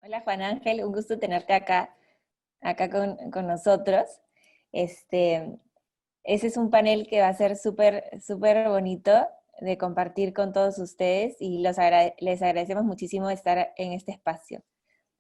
Hola Juan Ángel, un gusto tenerte acá con nosotros. Este, ese es un panel que va a ser súper bonito de compartir con todos ustedes y les agradecemos muchísimo estar en este espacio.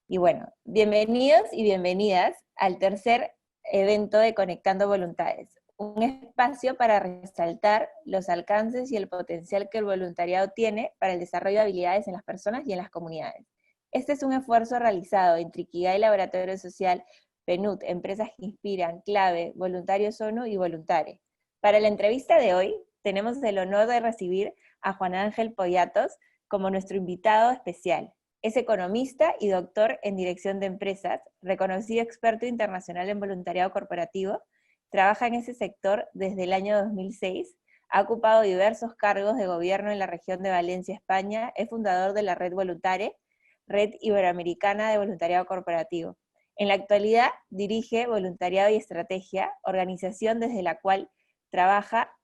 Y bueno, bienvenidos y bienvenidas al tercer evento de Conectando Voluntades, un espacio para resaltar los alcances y el potencial que el voluntariado tiene para el desarrollo de habilidades en las personas y en las comunidades. Este es un esfuerzo realizado entre Ikigai Laboratorio Social, PNUD, Empresas que Inspiran, Clave, Voluntarios ONU y Voluntare. Para la entrevista de hoy, tenemos el honor de recibir a Juan Ángel Poyatos como nuestro invitado especial. Es economista y doctor en dirección de empresas, reconocido experto internacional en voluntariado corporativo, trabaja en ese sector desde el año 2006, ha ocupado diversos cargos de gobierno en la región de Valencia, España, es fundador de la Red Voluntare, Red Iberoamericana de Voluntariado Corporativo. En la actualidad dirige Voluntariado y Estrategia, organización desde la cual trabaja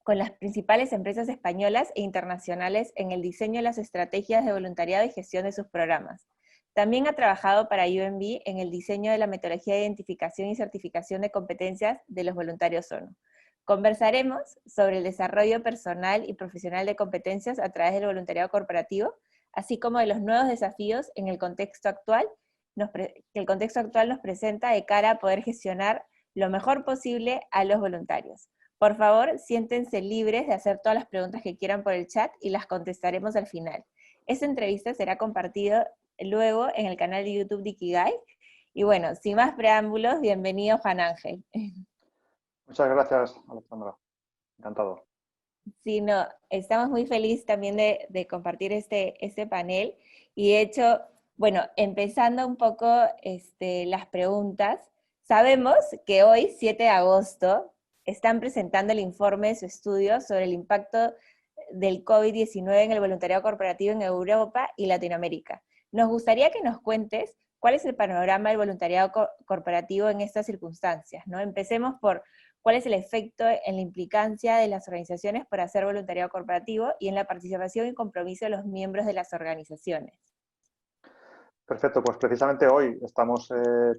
con las principales empresas españolas e internacionales en el diseño de las estrategias de voluntariado y gestión de sus programas. También ha trabajado para UNV en el diseño de la metodología de identificación y certificación de competencias de los voluntarios ONU. Conversaremos sobre el desarrollo personal y profesional de competencias a través del voluntariado corporativo, así como de los nuevos desafíos en el contexto actual, que el contexto actual nos presenta de cara a poder gestionar lo mejor posible a los voluntarios. Por favor, siéntense libres de hacer todas las preguntas que quieran por el chat y las contestaremos al final. Esta entrevista será compartida luego en el canal de YouTube de Ikigai. Y bueno, sin más preámbulos, bienvenido Juan Ángel. Muchas gracias, Alejandra. Encantado. Sí, no, estamos muy felices también de compartir este panel. Y de hecho, bueno, empezando un poco las preguntas, sabemos que hoy, 7 de agosto, están presentando el informe de su estudio sobre el impacto del COVID-19 en el voluntariado corporativo en Europa y Latinoamérica. Nos gustaría que nos cuentes cuál es el panorama del voluntariado corporativo en estas circunstancias, ¿no? Empecemos por cuál es el efecto en la implicancia de las organizaciones por hacer voluntariado corporativo y en la participación y compromiso de los miembros de las organizaciones. Perfecto, pues precisamente hoy estamos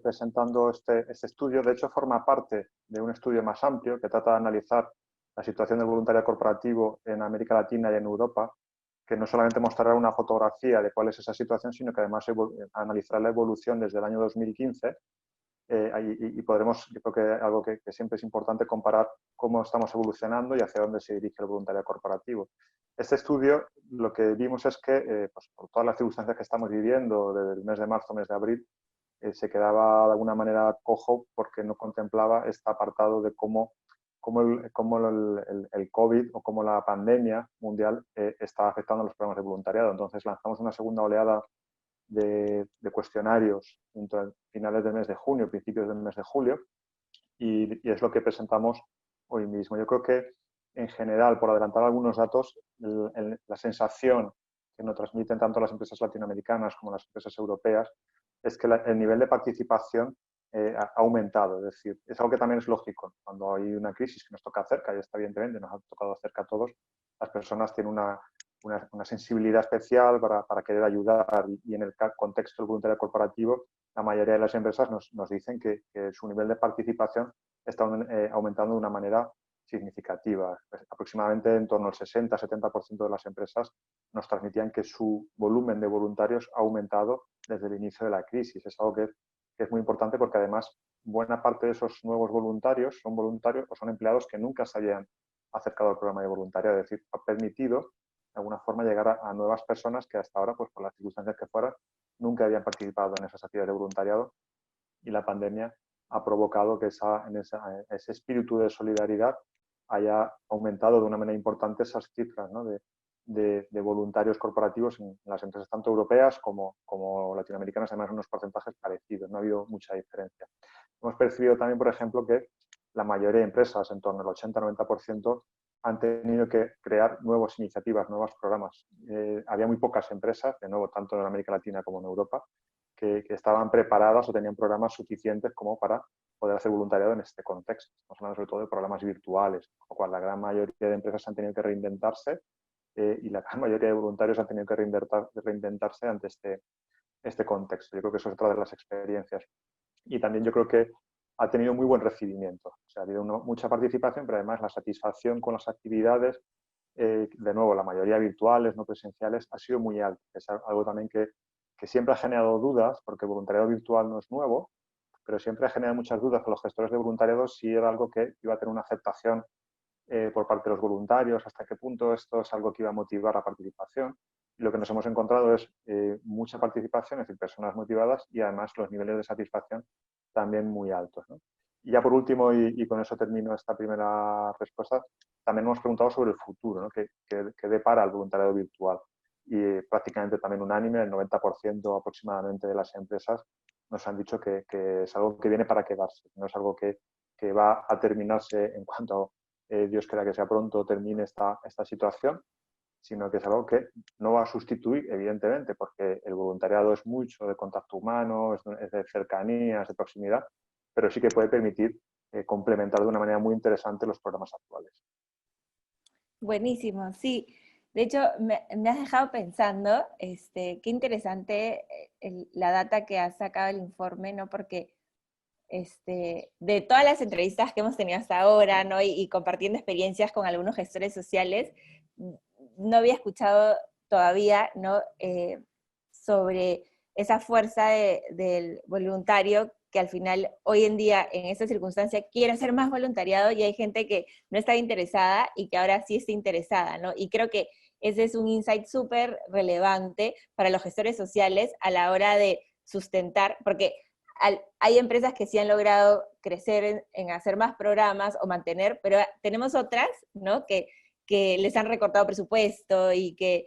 presentando este estudio. De hecho, forma parte de un estudio más amplio que trata de analizar la situación del voluntariado corporativo en América Latina y en Europa, que no solamente mostrará una fotografía de cuál es esa situación, sino que además analizará la evolución desde el año 2015 y podremos, yo creo que algo que siempre es importante, comparar cómo estamos evolucionando y hacia dónde se dirige el voluntariado corporativo. Este estudio, lo que vimos es que, pues, por todas las circunstancias que estamos viviendo, desde el mes de marzo, mes de abril, se quedaba de alguna manera cojo porque no contemplaba este apartado de cómo el COVID o cómo la pandemia mundial está afectando a los programas de voluntariado. Entonces lanzamos una segunda oleada de cuestionarios entre finales del mes de junio, principios del mes de julio, y es lo que presentamos hoy mismo. Yo creo que, en general, por adelantar algunos datos, la sensación que nos transmiten tanto las empresas latinoamericanas como las empresas europeas es que el nivel de participación ha aumentado. Es decir, es algo que también es lógico. Cuando hay una crisis que nos toca cerca, y está evidentemente, nos ha tocado cerca a todos, las personas tienen una sensibilidad especial para querer ayudar, y en el contexto del voluntariado corporativo, la mayoría de las empresas nos dicen que su nivel de participación está aumentando de una manera significativa. Pues, aproximadamente en torno al 60-70% de las empresas nos transmitían que su volumen de voluntarios ha aumentado desde el inicio de la crisis. Es algo que es muy importante porque además buena parte de esos nuevos voluntarios son voluntarios o son empleados que nunca se habían acercado al programa de voluntariado. Es decir, ha permitido de alguna forma llegar a nuevas personas que hasta ahora, pues por las circunstancias que fueran, nunca habían participado en esas actividades de voluntariado, y la pandemia ha provocado que ese espíritu de solidaridad haya aumentado de una manera importante esas cifras, ¿no?, de voluntarios corporativos en las empresas tanto europeas como latinoamericanas, además unos porcentajes parecidos, no ha habido mucha diferencia. Hemos percibido también, por ejemplo, que la mayoría de empresas, en torno al 80-90%, han tenido que crear nuevas iniciativas, nuevos programas. Había muy pocas empresas, de nuevo, tanto en América Latina como en Europa, que estaban preparadas o tenían programas suficientes como para poder hacer voluntariado en este contexto. Estamos hablando sobre todo de programas virtuales, con lo cual la gran mayoría de empresas han tenido que reinventarse y la gran mayoría de voluntarios han tenido que reinventarse ante este contexto. Yo creo que eso es otra de las experiencias. Y también yo creo que ha tenido muy buen recibimiento. O sea, ha habido mucha participación, pero además la satisfacción con las actividades, de nuevo, la mayoría virtuales, no presenciales, ha sido muy alta. Es algo también que siempre ha generado dudas, porque el voluntariado virtual no es nuevo, pero siempre ha generado muchas dudas con los gestores de voluntariado si era algo que iba a tener una aceptación por parte de los voluntarios, hasta qué punto esto es algo que iba a motivar la participación. Y lo que nos hemos encontrado es mucha participación, es decir, personas motivadas y además los niveles de satisfacción también muy altos, ¿no? Y ya por último, y con eso termino esta primera respuesta, también hemos preguntado sobre el futuro, ¿no? ¿Qué depara el voluntariado virtual? Y prácticamente también unánime, el 90% aproximadamente de las empresas nos han dicho que es algo que viene para quedarse, no es algo que va a terminarse en cuanto Dios quiera que sea pronto termine esta situación, sino que es algo que no va a sustituir, evidentemente, porque el voluntariado es mucho de contacto humano, es de cercanía, es de proximidad, pero sí que puede permitir complementar de una manera muy interesante los programas actuales. Buenísimo, sí. De hecho, me has dejado pensando, qué interesante la data que ha sacado el informe, ¿no? Porque de todas las entrevistas que hemos tenido hasta ahora, ¿no? Y compartiendo experiencias con algunos gestores sociales, no había escuchado todavía, ¿no? Sobre esa fuerza del voluntario que al final, hoy en día, en esta circunstancia, quiere hacer más voluntariado y hay gente que no está interesada y que ahora sí está interesada, ¿no? Y creo que ese es un insight súper relevante para los gestores sociales a la hora de sustentar, porque hay empresas que sí han logrado crecer en hacer más programas o mantener, pero tenemos otras, ¿no? Que les han recortado presupuesto y que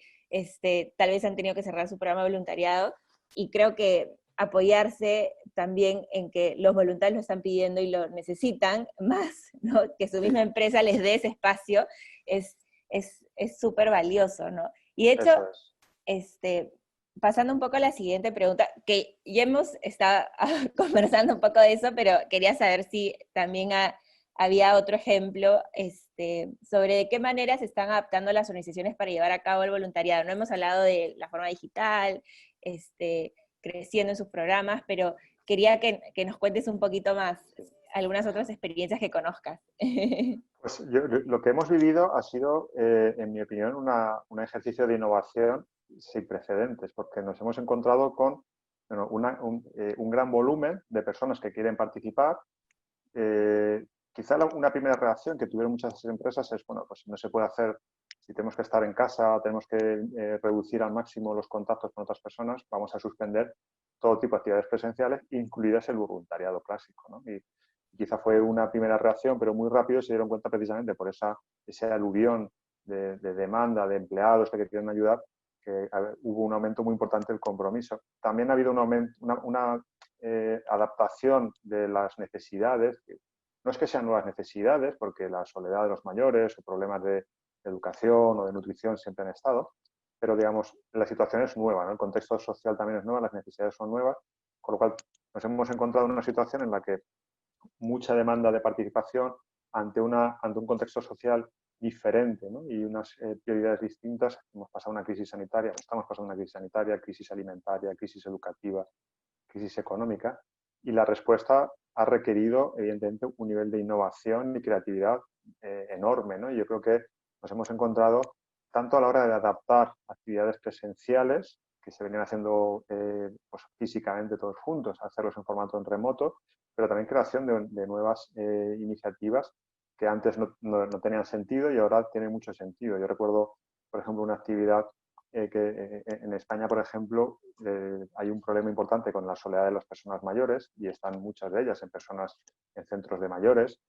tal vez han tenido que cerrar su programa de voluntariado. Y creo que apoyarse también en que los voluntarios lo están pidiendo y lo necesitan más, ¿no? Que su misma empresa les dé ese espacio, es súper valioso, ¿no? Y de hecho, Eso es. pasando un poco a la siguiente pregunta, que ya hemos estado conversando un poco de eso, pero quería saber si también había otro ejemplo sobre de qué manera se están adaptando las organizaciones para llevar a cabo el voluntariado. No hemos hablado de la forma digital, creciendo en sus programas, pero quería que nos cuentes un poquito más, algunas otras experiencias que conozcas. Pues lo que hemos vivido ha sido, en mi opinión, un ejercicio de innovación sin precedentes, porque nos hemos encontrado con bueno, un gran volumen de personas que quieren participar. Quizá una primera reacción que tuvieron muchas empresas es, bueno, pues no se puede hacer, si tenemos que estar en casa, tenemos que reducir al máximo los contactos con otras personas, vamos a suspender todo tipo de actividades presenciales, incluidas el voluntariado clásico, ¿no? Y quizá fue una primera reacción, pero muy rápido se dieron cuenta precisamente por ese aluvión de demanda de empleados que quieren ayudar, que hubo un aumento muy importante del compromiso. También ha habido una adaptación de las necesidades. No es que sean nuevas necesidades, porque la soledad de los mayores o problemas de educación o de nutrición siempre han estado, pero digamos, la situación es nueva, ¿no? El contexto social también es nuevo, las necesidades son nuevas, con lo cual nos hemos encontrado en una situación en la que mucha demanda de participación ante un contexto social diferente, ¿no? Y unas prioridades distintas. Hemos pasado una crisis sanitaria, estamos pasando una crisis sanitaria, crisis alimentaria, crisis educativa, crisis económica, y la respuesta ha requerido, evidentemente, un nivel de innovación y creatividad enorme, ¿no? Y yo creo que nos hemos encontrado, tanto a la hora de adaptar actividades presenciales, que se venían haciendo pues, físicamente todos juntos, hacerlos en formato en remoto, pero también creación de nuevas iniciativas que antes no tenían sentido y ahora tienen mucho sentido. Yo recuerdo, por ejemplo, una actividad que en España, por ejemplo, hay un problema importante con la soledad de las personas mayores y están muchas de ellas en centros de mayores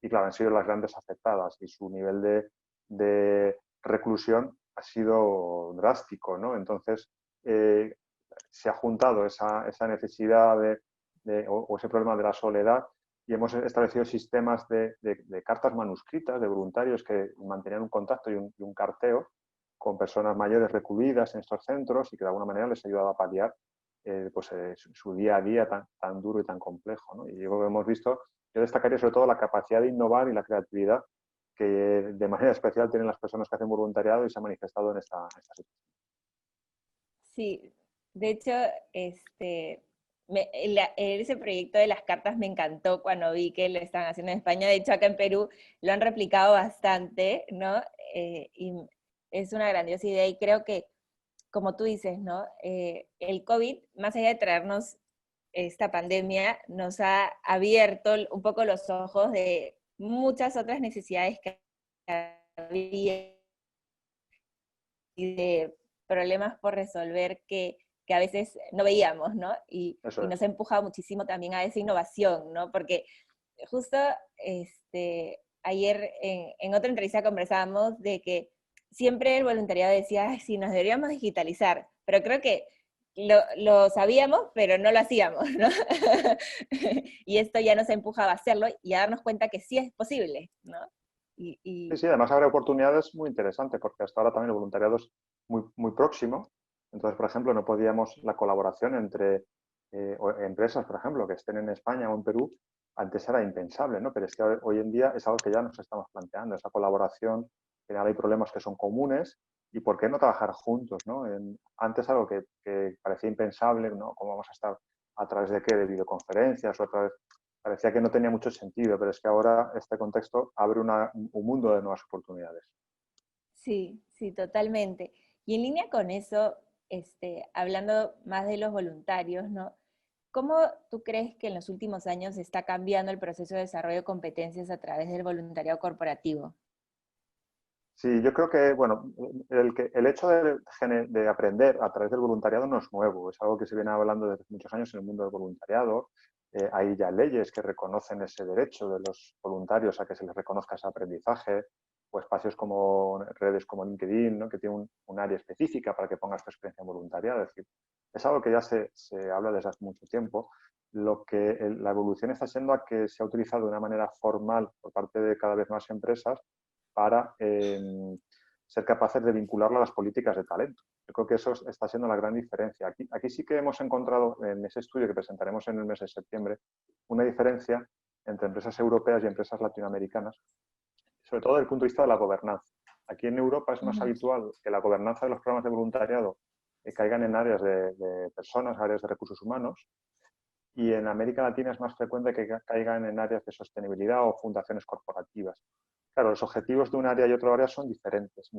y, claro, han sido las grandes afectadas y su nivel de reclusión ha sido drástico, ¿no? Entonces, se ha juntado esa necesidad o ese problema de la soledad y hemos establecido sistemas de cartas manuscritas de voluntarios que mantenían un contacto y un carteo con personas mayores recluidas en estos centros y que de alguna manera les ha ayudado a paliar su día a día tan duro y tan complejo, ¿no? Y yo hemos visto, yo destacaría sobre todo la capacidad de innovar y la creatividad que de manera especial tienen las personas que hacen voluntariado y se ha manifestado en esta situación. Sí, De hecho, ese proyecto de las cartas me encantó cuando vi que lo estaban haciendo en España. De hecho, acá en Perú lo han replicado bastante, ¿no? Y es una grandiosa idea y creo que, como tú dices, ¿no? El COVID, más allá de traernos esta pandemia, nos ha abierto un poco los ojos de muchas otras necesidades que había y de problemas por resolver que a veces no veíamos, ¿no? Eso Y es. nos ha empujado muchísimo también a esa innovación, ¿no? Porque justo ayer en otra entrevista conversábamos de que siempre el voluntariado decía, ay, sí, nos deberíamos digitalizar, pero creo que lo sabíamos, pero no lo hacíamos, ¿no? Y esto ya nos ha empujado a hacerlo y a darnos cuenta que sí es posible, ¿no? Sí, sí, además abre oportunidades muy interesantes, porque hasta ahora también el voluntariado es muy próximo. Entonces, por ejemplo, no podíamos la colaboración entre empresas, por ejemplo, que estén en España o en Perú, antes era impensable, ¿no? Pero es que hoy en día es algo que ya nos estamos planteando, esa colaboración, que ahora hay problemas que son comunes, y por qué no trabajar juntos, ¿no? Antes algo que parecía impensable, ¿no? ¿Cómo vamos a estar a través de qué? De videoconferencias o a través parecía que no tenía mucho sentido, pero es que ahora este contexto abre un mundo de nuevas oportunidades. Sí, sí, totalmente. Y en línea con eso, hablando más de los voluntarios, ¿no? ¿Cómo tú crees que en los últimos años está cambiando el proceso de desarrollo de competencias a través del voluntariado corporativo? Sí, yo creo que, bueno, el hecho de aprender a través del voluntariado no es nuevo, es algo que se viene hablando desde muchos años en el mundo del voluntariado. Hay ya leyes que reconocen ese derecho de los voluntarios a que se les reconozca ese aprendizaje, o espacios como redes como LinkedIn, ¿no? Que tiene un área específica para que pongas tu experiencia en voluntariado. Es decir, es algo que ya se habla desde hace mucho tiempo. La evolución está siendo a que se ha utilizado de una manera formal por parte de cada vez más empresas para ser capaces de vincularlo a las políticas de talento. Yo creo que eso está siendo la gran diferencia. Aquí sí que hemos encontrado en ese estudio que presentaremos en el mes de septiembre una diferencia entre empresas europeas y empresas latinoamericanas, sobre todo desde el punto de vista de la gobernanza. Aquí en Europa es más Ujú. habitual que la gobernanza de los programas de voluntariado caigan en áreas de personas, áreas de recursos humanos, y en América Latina es más frecuente que caigan en áreas de sostenibilidad o fundaciones corporativas. Claro, los objetivos de un área y otra área son diferentes.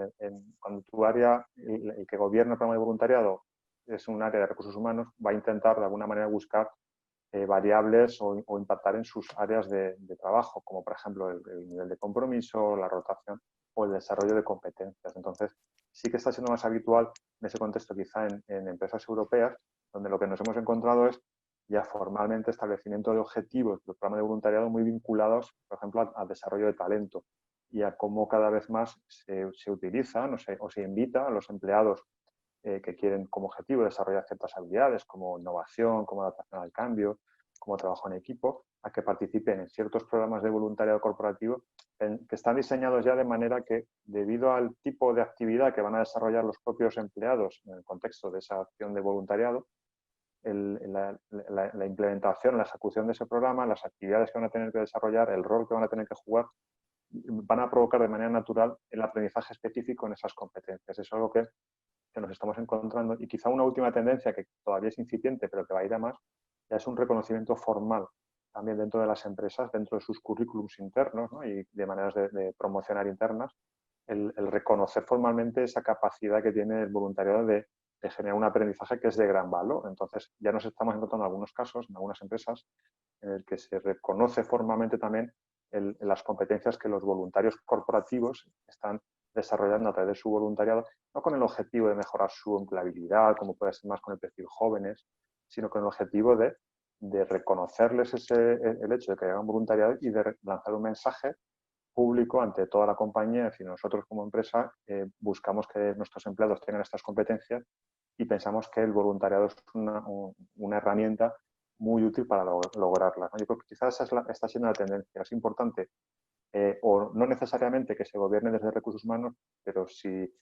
Cuando tu área, el que gobierna el programa de voluntariado, es un área de recursos humanos, va a intentar de alguna manera buscar variables o impactar en sus áreas de trabajo, como por ejemplo el nivel de compromiso, la rotación o el desarrollo de competencias. Entonces, sí que está siendo más habitual en ese contexto quizá en empresas europeas, donde lo que nos hemos encontrado es ya formalmente establecimiento de objetivos del programa de voluntariado muy vinculados, por ejemplo, al desarrollo de talento y a cómo cada vez más se utilizan o se invita a los empleados que quieren como objetivo desarrollar ciertas habilidades como innovación, como adaptación al cambio, como trabajo en equipo, a que participen en ciertos programas de voluntariado corporativo que están diseñados ya de manera que, debido al tipo de actividad que van a desarrollar los propios empleados en el contexto de esa acción de voluntariado, la implementación, la ejecución de ese programa, las actividades que van a tener que desarrollar, el rol que van a tener que jugar, van a provocar de manera natural el aprendizaje específico en esas competencias. Eso es algo que nos estamos encontrando. Y quizá una última tendencia que todavía es incipiente, pero que va a ir a más, ya es un reconocimiento formal también dentro de las empresas, dentro de sus currículums internos, ¿no? Y de maneras de promocionar internas, el reconocer formalmente esa capacidad que tiene el voluntariado de generar un aprendizaje que es de gran valor. Entonces, ya nos estamos encontrando en algunos casos, en algunas empresas, en el que se reconoce formalmente también las competencias que los voluntarios corporativos están desarrollando a través de su voluntariado, no con el objetivo de mejorar su empleabilidad, como puede ser más con el perfil jóvenes, sino con el objetivo de reconocerles el hecho de que hagan voluntariado y de lanzar un mensaje público ante toda la compañía. Es decir, nosotros como empresa buscamos que nuestros empleados tengan estas competencias y pensamos que el voluntariado es una herramienta muy útil para lograrla, ¿no? Yo creo que quizás esa está siendo la tendencia. Es importante, o no necesariamente que se gobierne desde recursos humanos, pero sí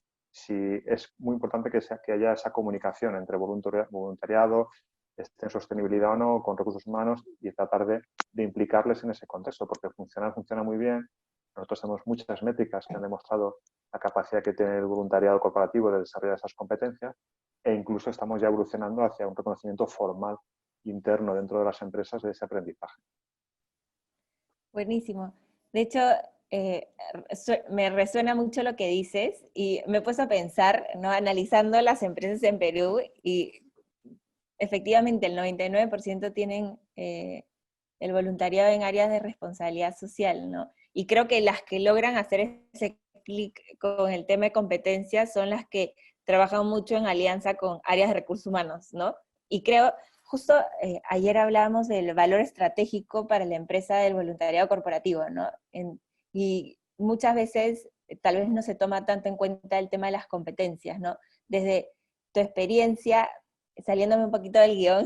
es muy importante que haya esa comunicación entre voluntariado, esté en sostenibilidad o no, con recursos humanos y tratar de implicarles en ese contexto, porque funciona muy bien. Nosotros tenemos muchas métricas que han demostrado la capacidad que tiene el voluntariado corporativo de desarrollar esas competencias, e incluso estamos ya evolucionando hacia un reconocimiento formal interno dentro de las empresas de ese aprendizaje. Buenísimo. De hecho, me resuena mucho lo que dices y me he puesto a pensar, ¿no? Analizando las empresas en Perú y efectivamente el 99% tienen el voluntariado en áreas de responsabilidad social, ¿no? Y creo que las que logran hacer ese clic con el tema de competencias son las que trabajan mucho en alianza con áreas de recursos humanos, ¿no? Y creo, justo ayer hablábamos del valor estratégico para la empresa del voluntariado corporativo, ¿no? Y muchas veces tal vez no se toma tanto en cuenta el tema de las competencias, ¿no? Desde tu experiencia, saliéndome un poquito del guión,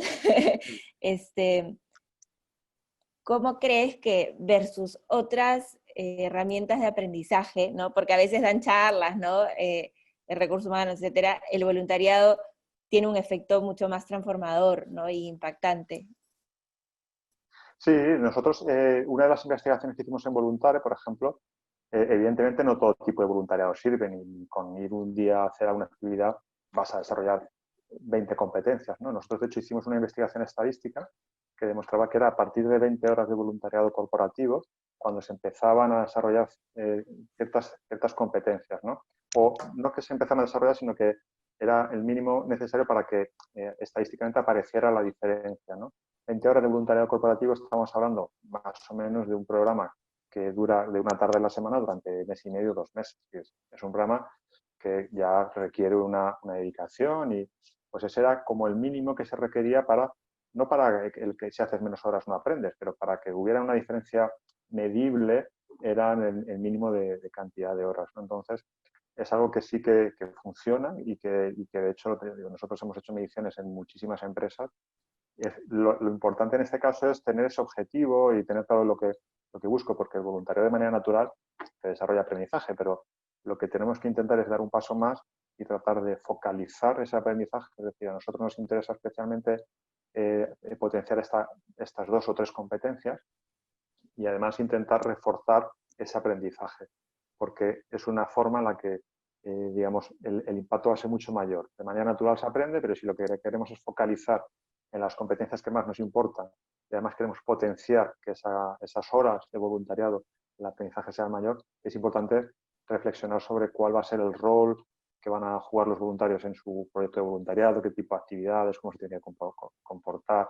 ¿cómo crees que versus otras herramientas de aprendizaje, ¿no? Porque a veces dan charlas, ¿no? De recursos humanos, etcétera, el voluntariado tiene un efecto mucho más transformador, ¿no? Y impactante. Sí, nosotros, una de las investigaciones que hicimos en Voluntare, por ejemplo, evidentemente no todo tipo de voluntariado sirve, ni con ir un día a hacer alguna actividad vas a desarrollar 20 competencias, ¿no? Nosotros, de hecho, hicimos una investigación estadística que demostraba que era a partir de 20 horas de voluntariado corporativo cuando se empezaban a desarrollar ciertas competencias, ¿no? O no que se empezaran a desarrollar, sino que era el mínimo necesario para que estadísticamente apareciera la diferencia, ¿no? 20 horas de voluntariado corporativo, estamos hablando más o menos de un programa que dura de una tarde a la semana durante mes y medio, 2 meses. Es un programa que ya requiere una dedicación y pues ese era como el mínimo que se requería para, no para el que si haces menos horas no aprendes, pero para que hubiera una diferencia medible era el mínimo de cantidad de horas, ¿no? Entonces, es algo que sí que funciona y que de hecho nosotros hemos hecho mediciones en muchísimas empresas. Lo importante en este caso es tener ese objetivo y tener claro lo que busco, porque el voluntariado de manera natural te desarrolla aprendizaje, pero lo que tenemos que intentar es dar un paso más y tratar de focalizar ese aprendizaje. Es decir, a nosotros nos interesa especialmente potenciar estas 2 o 3 competencias y además intentar reforzar ese aprendizaje, porque es una forma en la que digamos, el impacto va a ser mucho mayor. De manera natural se aprende, pero si lo que queremos es focalizar en las competencias que más nos importan y además queremos potenciar que esas horas de voluntariado, el aprendizaje sea mayor, es importante reflexionar sobre cuál va a ser el rol que van a jugar los voluntarios en su proyecto de voluntariado, qué tipo de actividades, cómo se tiene que comportar,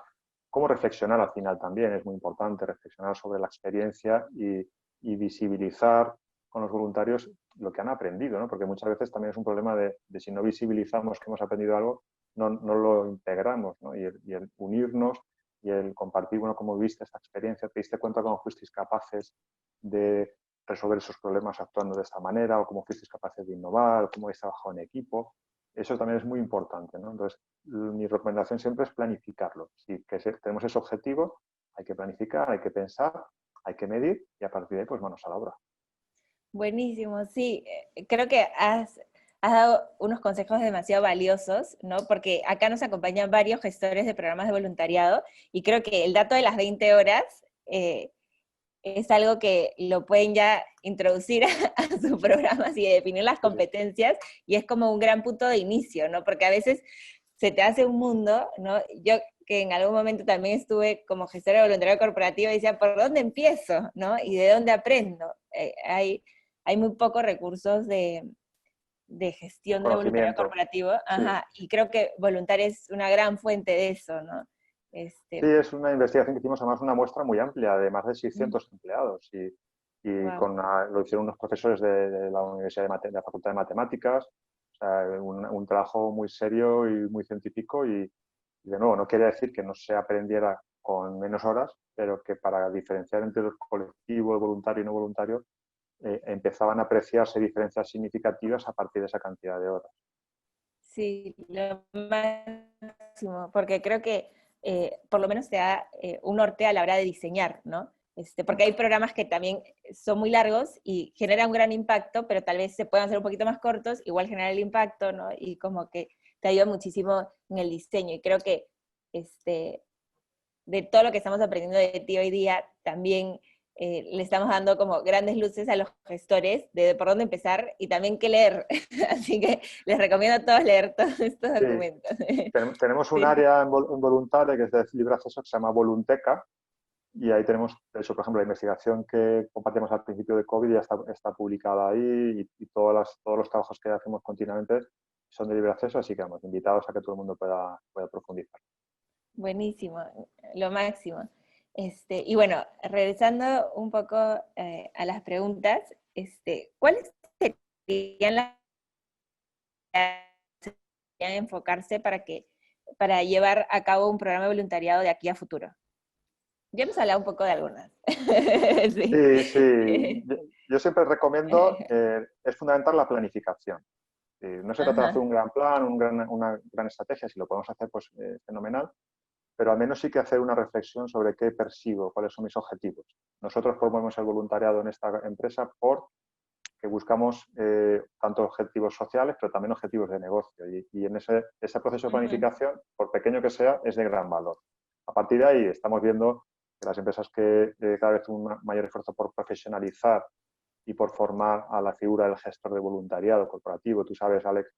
cómo reflexionar al final también. Es muy importante reflexionar sobre la experiencia y visibilizar con los voluntarios lo que han aprendido, ¿no? Porque muchas veces también es un problema de si no visibilizamos que hemos aprendido algo, no lo integramos, ¿no? Y el unirnos y el compartir, bueno, cómo viste esta experiencia, te diste cuenta cómo fuisteis capaces de resolver esos problemas actuando de esta manera, o cómo fuisteis capaces de innovar, o cómo habéis trabajado en equipo. Eso también es muy importante, ¿no? Entonces, mi recomendación siempre es planificarlo. Si tenemos ese objetivo, hay que planificar, hay que pensar, hay que medir y a partir de ahí, pues manos a la obra. Buenísimo, sí. Creo que has dado unos consejos demasiado valiosos, ¿no? Porque acá nos acompañan varios gestores de programas de voluntariado y creo que el dato de las 20 horas es algo que lo pueden ya introducir a sus programas y definir las competencias y es como un gran punto de inicio, ¿no? Porque a veces se te hace un mundo, ¿no? Yo que en algún momento también estuve como gestora de voluntariado corporativo y decía, ¿por dónde empiezo? ¿No? ¿Y de dónde aprendo? Hay muy pocos recursos de gestión de voluntariado Conocimiento. corporativo, Sí. ajá, y creo que Voluntaria es una gran fuente de eso, ¿no? Sí, es una investigación que hicimos además una muestra muy amplia de más de 600 Mm, empleados y wow. lo hicieron unos profesores de la Universidad de la Facultad de Matemáticas, o sea, un trabajo muy serio y muy científico y de nuevo, no quiere decir que no se aprendiera con menos horas, pero que para diferenciar entre los colectivos voluntario y no voluntario, empezaban a apreciarse diferencias significativas a partir de esa cantidad de horas. Sí, lo máximo, porque creo que por lo menos te da un norte a la hora de diseñar, ¿no? Porque hay programas que también son muy largos y generan un gran impacto, pero tal vez se puedan hacer un poquito más cortos, igual genera el impacto, ¿no? Y como que te ayuda muchísimo en el diseño. Y creo que de todo lo que estamos aprendiendo de ti hoy día, también le estamos dando como grandes luces a los gestores de por dónde empezar y también qué leer. Así que les recomiendo a todos leer todos estos Sí, documentos. tenemos un Sí. área en voluntaria que es de libre acceso que se llama Volunteca y ahí tenemos, de hecho, por ejemplo, la investigación que compartimos al principio de COVID ya está publicada ahí y todos los trabajos que hacemos continuamente son de libre acceso, así que vamos, invitados a que todo el mundo pueda profundizar. Buenísimo, lo máximo. Y bueno, regresando un poco a las preguntas, ¿cuáles serían las que deberían enfocarse para llevar a cabo un programa de voluntariado de aquí a futuro? Ya hemos hablado un poco de algunas. Sí. Sí, sí. Yo siempre recomiendo, es fundamental la planificación. No se trata de hacer Ajá. un gran plan, una gran estrategia, si lo podemos hacer, pues fenomenal, pero al menos sí que hacer una reflexión sobre qué persigo, cuáles son mis objetivos. Nosotros promovemos el voluntariado en esta empresa porque buscamos tanto objetivos sociales, pero también objetivos de negocio. Y en ese proceso de Ujú, planificación, por pequeño que sea, es de gran valor. A partir de ahí estamos viendo que las empresas que cada vez un mayor esfuerzo por profesionalizar y por formar a la figura del gestor de voluntariado corporativo. Tú sabes, Alex,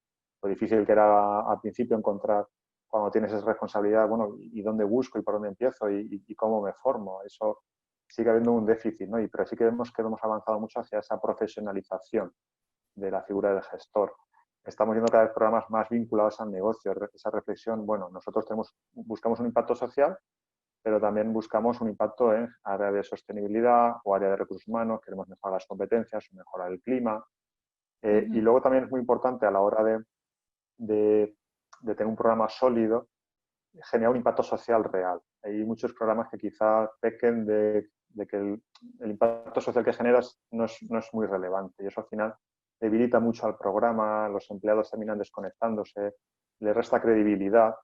lo difícil que era al principio encontrar cuando tienes esa responsabilidad, bueno, y dónde busco y por dónde empiezo y cómo me formo. Eso sigue habiendo un déficit, ¿no? Pero sí que vemos que hemos avanzado mucho hacia esa profesionalización de la figura del gestor. Estamos viendo cada vez programas más vinculados al negocio, esa reflexión, bueno, nosotros buscamos un impacto social, pero también buscamos un impacto en área de sostenibilidad o área de recursos humanos, queremos mejorar las competencias o mejorar el clima. Y ujú. luego también es muy importante a la hora de tener un programa sólido, generar un impacto social real. Hay muchos programas que quizá pequen de que el impacto social que generas no es muy relevante y eso al final debilita mucho al programa, los empleados terminan desconectándose, le resta credibilidad.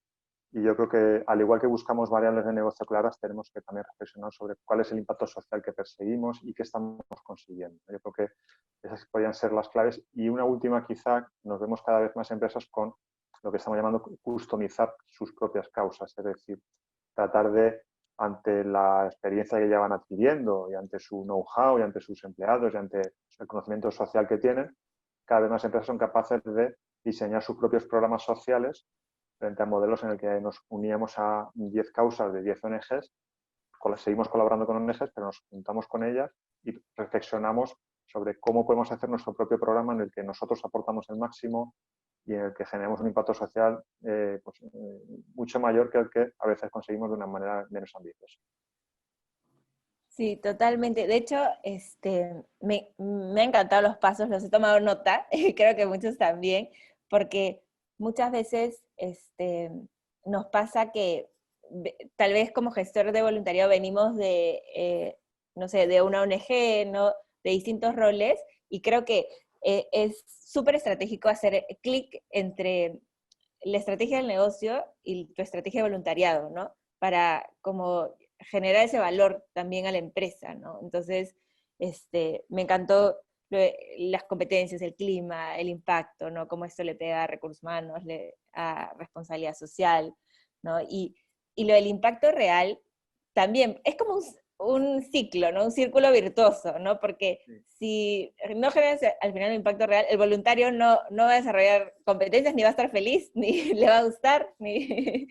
Y yo creo que, al igual que buscamos variables de negocio claras, tenemos que también reflexionar sobre cuál es el impacto social que perseguimos y qué estamos consiguiendo. Yo creo que esas podrían ser las claves. Y una última, quizá, nos vemos cada vez más empresas con lo que estamos llamando customizar sus propias causas, es decir, tratar de, ante la experiencia que ya van adquiriendo y ante su know-how y ante sus empleados y ante el conocimiento social que tienen, cada vez más empresas son capaces de diseñar sus propios programas sociales frente a modelos en el que nos uníamos a 10 causas de 10 ONGs, seguimos colaborando con ONGs, pero nos juntamos con ellas y reflexionamos sobre cómo podemos hacer nuestro propio programa en el que nosotros aportamos el máximo y en el que generemos un impacto social mucho mayor que el que a veces conseguimos de una manera menos ambiciosa. Sí, totalmente. De hecho, me han encantado los pasos, los he tomado nota, y creo que muchos también, porque muchas veces nos pasa que tal vez como gestor de voluntariado venimos no sé, de una ONG, ¿no? De distintos roles, y creo que es súper estratégico hacer clic entre la estrategia del negocio y tu estrategia de voluntariado, ¿no? Para como generar ese valor también a la empresa, ¿no? Entonces, me encantó las competencias, el clima, el impacto, ¿no? Cómo esto le pega a recursos humanos, a responsabilidad social, ¿no? Y lo del impacto real también es como un ciclo, ¿no? Un círculo virtuoso, ¿no? Porque Sí. si no generas al final un impacto real, el voluntario no va a desarrollar competencias, ni va a estar feliz, ni le va a gustar, ni...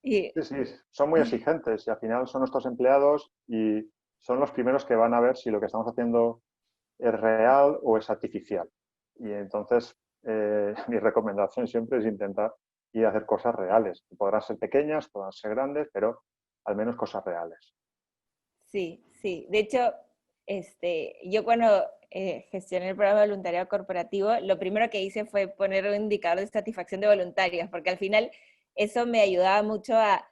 Y, Sí, sí, son muy exigentes y al final son nuestros empleados y son los primeros que van a ver si lo que estamos haciendo es real o es artificial. Y entonces mi recomendación siempre es intentar ir a hacer cosas reales. Podrán ser pequeñas, podrán ser grandes, pero al menos cosas reales. sí, sí. De hecho, yo cuando gestioné el programa de voluntariado corporativo, lo primero que hice fue poner un indicador de satisfacción de voluntarios, porque al final eso me ayudaba mucho a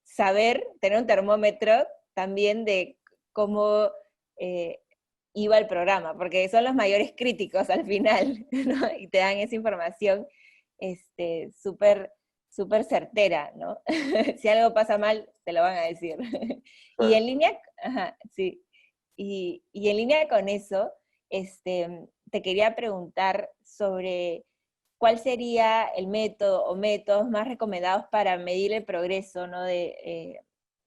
saber, tener un termómetro también de cómo eh, iba el programa, porque son los mayores críticos al final, ¿no? Y te dan esa información súper súper certera, ¿no? Si algo pasa mal, te lo van a decir. Sí. Y en línea, ajá, sí, y en línea con eso, te quería preguntar sobre cuál sería el método o métodos más recomendados para medir el progreso, ¿no?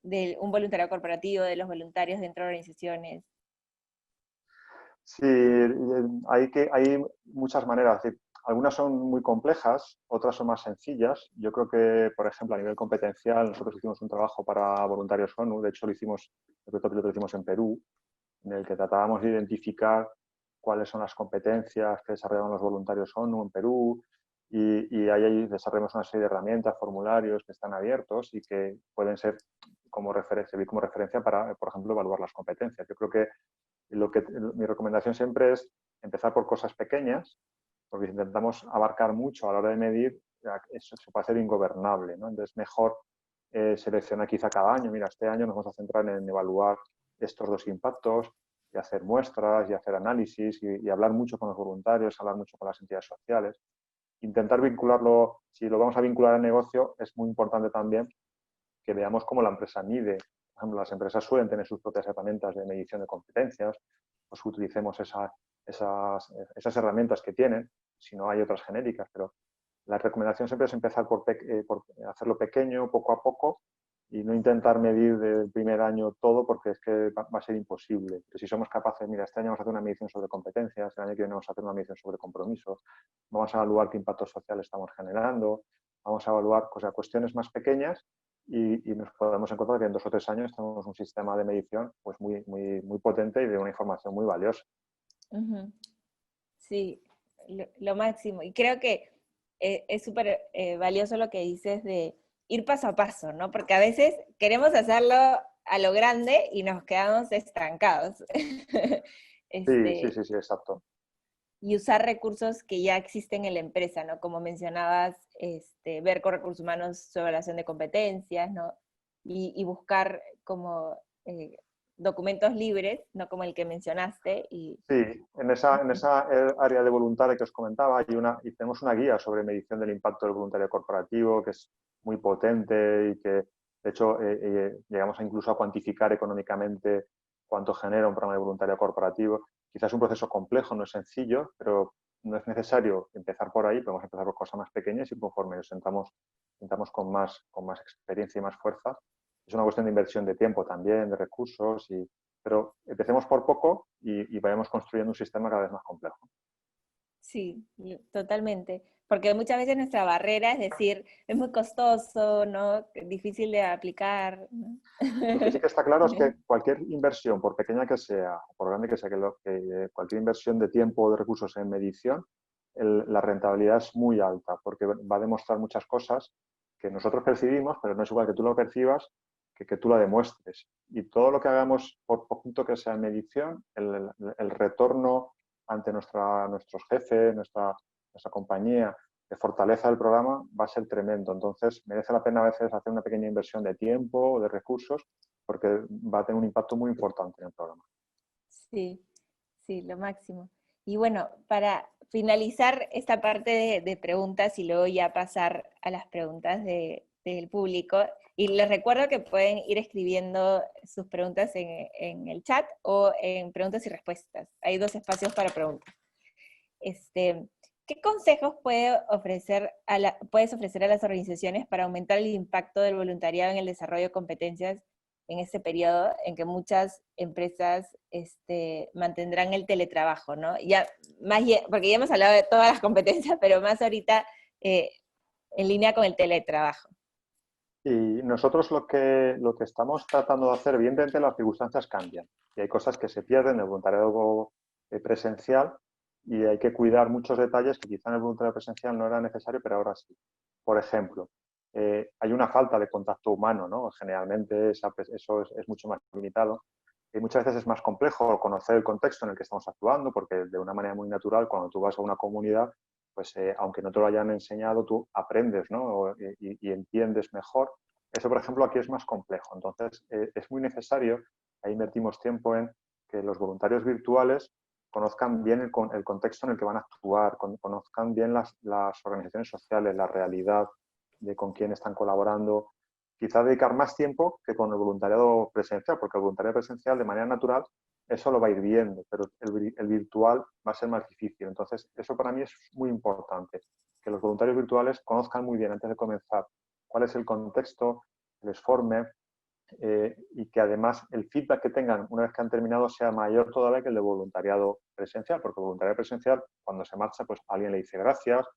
de un voluntariado corporativo, de los voluntarios dentro de organizaciones? Sí, hay muchas maneras. Es decir, algunas son muy complejas, otras son más sencillas. Yo creo que, por ejemplo, a nivel competencial, nosotros hicimos un trabajo para voluntarios ONU, de hecho lo hicimos, el proyecto piloto lo hicimos en Perú, en el que tratábamos de identificar cuáles son las competencias que desarrollaban los voluntarios ONU en Perú y ahí desarrollamos una serie de herramientas, formularios que están abiertos y que pueden ser servir como referencia para, por ejemplo, evaluar las competencias. Yo creo que mi recomendación siempre es empezar por cosas pequeñas, porque si intentamos abarcar mucho a la hora de medir, eso se puede hacer ingobernable, ¿no? Entonces, mejor seleccionar quizá cada año. Mira, este año nos vamos a centrar en evaluar estos dos impactos y hacer muestras y hacer análisis y hablar mucho con los voluntarios, hablar mucho con las entidades sociales. Intentar vincularlo, si lo vamos a vincular al negocio, es muy importante también que veamos cómo la empresa mide. Por ejemplo, las empresas suelen tener sus propias herramientas de medición de competencias, pues utilicemos esas herramientas que tienen, si no hay otras genéricas, pero la recomendación siempre es empezar por hacerlo pequeño, poco a poco, y no intentar medir del primer año todo porque es que va a ser imposible. Pero si somos capaces, mira, este año vamos a hacer una medición sobre competencias, el año que viene vamos a hacer una medición sobre compromisos, vamos a evaluar qué impacto social estamos generando, vamos a evaluar cuestiones más pequeñas y nos podemos encontrar que en 2 o 3 años tenemos un sistema de medición pues muy potente y de una información muy valiosa. Ujú. Sí, lo máximo. Y creo que es súper valioso lo que dices de ir paso a paso, ¿no? Porque a veces queremos hacerlo a lo grande y nos quedamos estancados. Sí, sí, Este, sí, sí, exacto. y usar recursos que ya existen en la empresa, ¿no? Como mencionabas, ver con recursos humanos su evaluación de competencias, ¿no? Y buscar como documentos libres, no como el que mencionaste. Sí, en esa área de voluntario que os comentaba y tenemos una guía sobre medición del impacto del voluntario corporativo que es muy potente y que, de hecho, llegamos incluso a cuantificar económicamente cuánto genera un programa de voluntariado corporativo. Quizás es un proceso complejo, no es sencillo, pero no es necesario empezar por ahí, podemos empezar por cosas más pequeñas y conforme nos sentamos con más experiencia y más fuerza. Es una cuestión de inversión de tiempo también, de recursos pero empecemos por poco y vayamos construyendo un sistema cada vez más complejo. Sí, totalmente. Porque muchas veces nuestra barrera es decir, es muy costoso, ¿no? Difícil de aplicar, ¿no? Lo que sí que está claro es que cualquier inversión, por pequeña que sea, por grande que sea, cualquier inversión de tiempo o de recursos en medición, la rentabilidad es muy alta porque va a demostrar muchas cosas que nosotros percibimos, pero no es igual que tú lo percibas que tú la demuestres. Y todo lo que hagamos, por poquito que sea en medición, el retorno ante nuestros jefes, nuestra compañía, de fortaleza del programa va a ser tremendo. Entonces, merece la pena a veces hacer una pequeña inversión de tiempo o de recursos porque va a tener un impacto muy importante en el programa. Sí, sí, lo máximo. Y bueno, para finalizar esta parte de preguntas y luego ya pasar a las preguntas del público, y les recuerdo que pueden ir escribiendo sus preguntas en el chat o en preguntas y respuestas. Hay 2 espacios para preguntas. ¿Qué consejos puedes ofrecer a las organizaciones para aumentar el impacto del voluntariado en el desarrollo de competencias en este periodo en que muchas empresas mantendrán el teletrabajo, ¿no? Porque ya hemos hablado de todas las competencias, pero más ahorita eh, en línea con el teletrabajo. Y nosotros lo que estamos tratando de hacer, evidentemente las circunstancias cambian y hay cosas que se pierden en el voluntariado presencial y hay que cuidar muchos detalles que quizá en el voluntariado presencial no era necesario, pero ahora sí. Por ejemplo, hay una falta de contacto humano, ¿no? Generalmente eso es mucho más limitado y muchas veces es más complejo conocer el contexto en el que estamos actuando porque de una manera muy natural cuando tú vas a una comunidad pues aunque no te lo hayan enseñado, tú aprendes, ¿no? y entiendes mejor. Eso, por ejemplo, aquí es más complejo. Entonces, es muy necesario, ahí invertimos tiempo en que los voluntarios virtuales conozcan bien el contexto en el que van a actuar, conozcan bien las organizaciones sociales, la realidad de con quién están colaborando. Quizá dedicar más tiempo que con el voluntariado presencial, porque el voluntariado presencial, de manera natural, eso lo va a ir viendo, pero el virtual va a ser más difícil. Entonces, eso para mí es muy importante, que los voluntarios virtuales conozcan muy bien antes de comenzar cuál es el contexto, les forme, y que además el feedback que tengan una vez que han terminado sea mayor todavía que el de voluntariado presencial, porque el voluntariado presencial, cuando se marcha, pues alguien le dice gracias,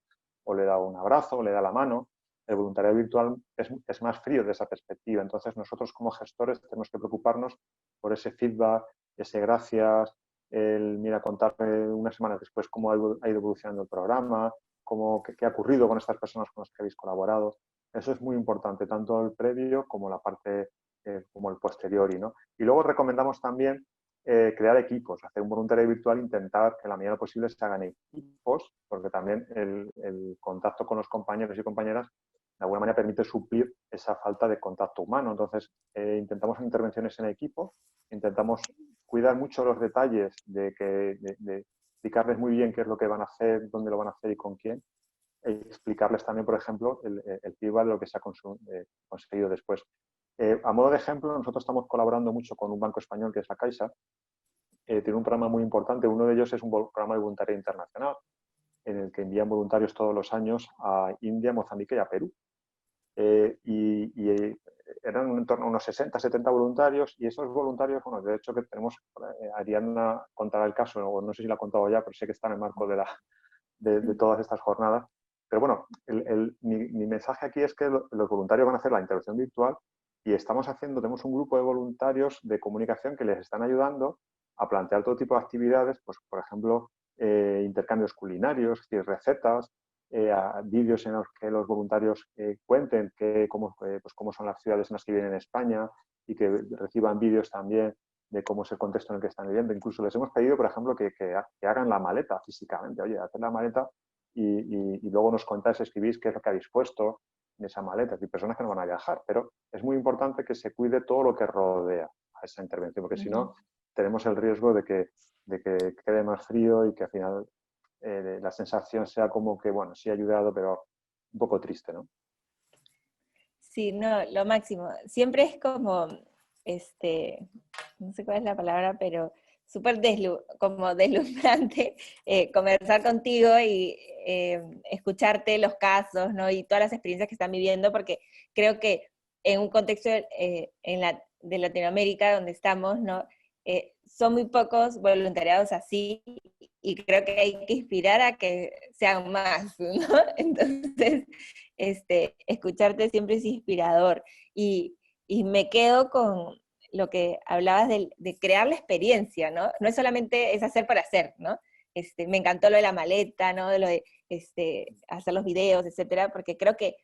o le da un abrazo, o le da la mano. El voluntariado virtual es más frío de esa perspectiva. Entonces, nosotros como gestores tenemos que preocuparnos por ese feedback, ese gracias, el mira, contarme unas semanas después cómo ha ido evolucionando el programa, qué ha ocurrido con estas personas con las que habéis colaborado. Eso es muy importante, tanto el previo como la parte, como el posteriori, ¿no? Y luego recomendamos también crear equipos, hacer un voluntario virtual, intentar que la medida posible se hagan equipos, porque también el contacto con los compañeros y compañeras de alguna manera permite suplir esa falta de contacto humano. Entonces, intentamos intervenciones en equipo, intentamos cuidar mucho los detalles de explicarles muy bien qué es lo que van a hacer, dónde lo van a hacer y con quién, e explicarles también, por ejemplo, el feedback de lo que se ha conseguido después. A modo de ejemplo, nosotros estamos colaborando mucho con un banco español que es la Caixa. Tiene un programa muy importante. Uno de ellos es un programa de voluntariado internacional en el que envían voluntarios todos los años a India, Mozambique y a Perú. Eran en torno a unos 60, 70 voluntarios, y esos voluntarios, bueno, de hecho que tenemos, Ariadna contará el caso, o no sé si la ha contado ya, pero sé que está en el marco de todas estas jornadas. Pero bueno, mi mensaje aquí es que los voluntarios van a hacer la intervención virtual y tenemos un grupo de voluntarios de comunicación que les están ayudando a plantear todo tipo de actividades, pues por ejemplo, intercambios culinarios, es decir, recetas, vídeos en los que los voluntarios cuenten cómo son las ciudades en las que viven en España, y que reciban vídeos también de cómo es el contexto en el que están viviendo. Incluso les hemos pedido, por ejemplo, que hagan la maleta físicamente. Oye, haced la maleta y luego nos contáis, escribís qué es lo que habéis puesto en esa maleta. Hay personas que no van a viajar, pero es muy importante que se cuide todo lo que rodea a esa intervención, porque si no, tenemos el riesgo de que quede más frío y que al final la sensación sea como que, bueno, sí ha ayudado, pero un poco triste, ¿no? Sí, no, lo máximo. Siempre es como, no sé cuál es la palabra, pero súper como deslumbrante conversar contigo y escucharte los casos, ¿no? Y todas las experiencias que están viviendo, porque creo que en un contexto de Latinoamérica donde estamos, ¿no? Son muy pocos voluntariados así, y creo que hay que inspirar a que sean más, ¿no? Entonces, escucharte siempre es inspirador. Y me quedo con lo que hablabas de crear la experiencia, ¿no? No es solamente es hacer por hacer, ¿no? Me encantó lo de la maleta, ¿no? De lo de hacer los videos, etcétera, porque creo que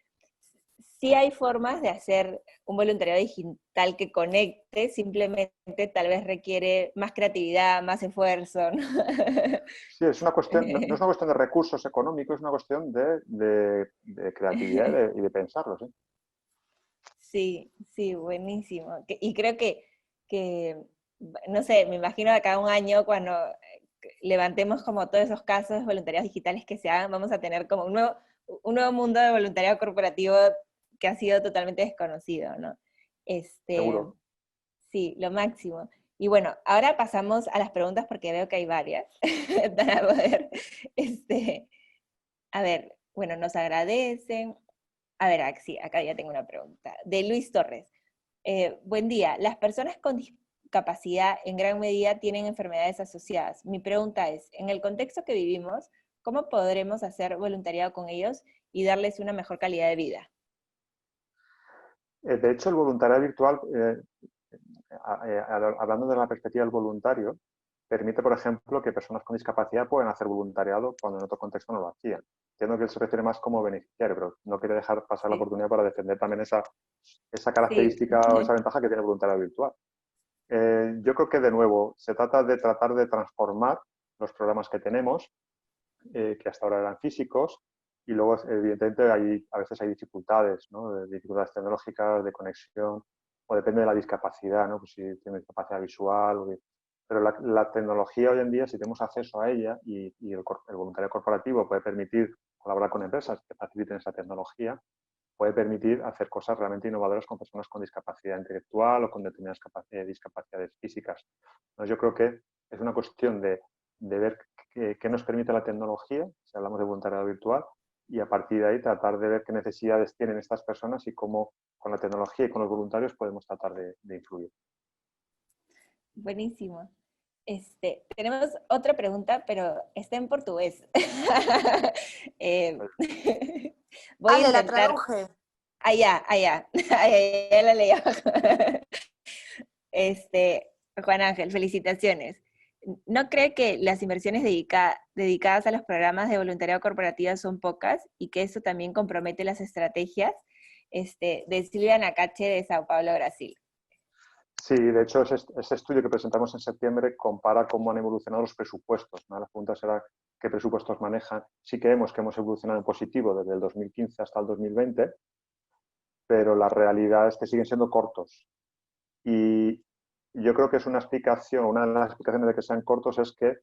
sí hay formas de hacer un voluntariado digital que conecte, simplemente tal vez requiere más creatividad, más esfuerzo, ¿no? Sí, es una cuestión, no es una cuestión de recursos económicos, es una cuestión de creatividad y de pensarlo, ¿sí? Sí, sí, buenísimo. Y creo que, no sé, me imagino de cada un año cuando levantemos como todos esos casos de voluntariados digitales que se hagan, vamos a tener como un nuevo mundo de voluntariado corporativo que ha sido totalmente desconocido, ¿no? Este, Seguro. sí, lo máximo. Y bueno, ahora pasamos a las preguntas porque veo que hay varias para poder, a ver, bueno, nos agradecen. A ver, sí, acá ya tengo una pregunta. De Luis Torres. Buen día. Las personas con discapacidad en gran medida tienen enfermedades asociadas. Mi pregunta es, en el contexto que vivimos, ¿cómo podremos hacer voluntariado con ellos y darles una mejor calidad de vida? De hecho, el voluntariado virtual, hablando de la perspectiva del voluntario, permite, por ejemplo, que personas con discapacidad puedan hacer voluntariado cuando en otro contexto no lo hacían. Entiendo que él se refiere más como beneficiario, pero no quiere dejar pasar la Sí, oportunidad para defender también esa sí. característica o esa ventaja que tiene el voluntariado virtual. Yo creo que, de nuevo, se trata de tratar de transformar los programas que tenemos, que hasta ahora eran físicos, y luego, evidentemente, a veces hay dificultades, ¿no? Dificultades tecnológicas, de conexión, o depende de la discapacidad, ¿no? Pues si tiene discapacidad visual. Pero la tecnología hoy en día, si tenemos acceso a ella y el voluntariado corporativo puede permitir colaborar con empresas que faciliten esa tecnología, puede permitir hacer cosas realmente innovadoras con personas con discapacidad intelectual o con determinadas discapacidades físicas. Entonces, yo creo que es una cuestión de ver qué nos permite la tecnología, si hablamos de voluntariado virtual, y a partir de ahí tratar de ver qué necesidades tienen estas personas y cómo con la tecnología y con los voluntarios podemos tratar de influir. Buenísimo. Tenemos otra pregunta, pero está en portugués. Eh, voy a Ale, la intentar. traduje. Allá, allá. Ya la leí abajo. Juan Ángel, felicitaciones. ¿No cree que las inversiones dedicadas a los programas de voluntariado corporativo son pocas y que eso también compromete las estrategias? De Silvia Nakache de Sao Paulo, Brasil. Sí, de hecho, ese estudio que presentamos en septiembre compara cómo han evolucionado los presupuestos. Una de las preguntas era qué presupuestos manejan. Sí que vemos que hemos evolucionado en positivo desde el 2015 hasta el 2020, pero la realidad es que siguen siendo cortos. Y yo creo que es una de las explicaciones de que sean cortos es que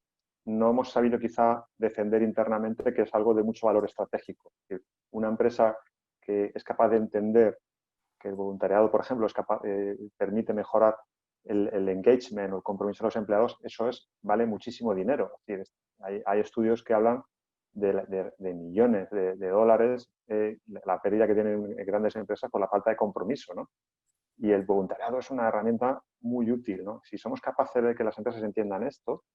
no hemos sabido quizá defender internamente que es algo de mucho valor estratégico. Es decir, una empresa que es capaz de entender que el voluntariado, por ejemplo, permite mejorar el engagement o el compromiso de los empleados, vale muchísimo dinero. Es decir, hay estudios que hablan de millones de dólares, la pérdida que tienen grandes empresas por la falta de compromiso, ¿no? Y el voluntariado es una herramienta muy útil, ¿no? Si somos capaces de que las empresas entiendan esto,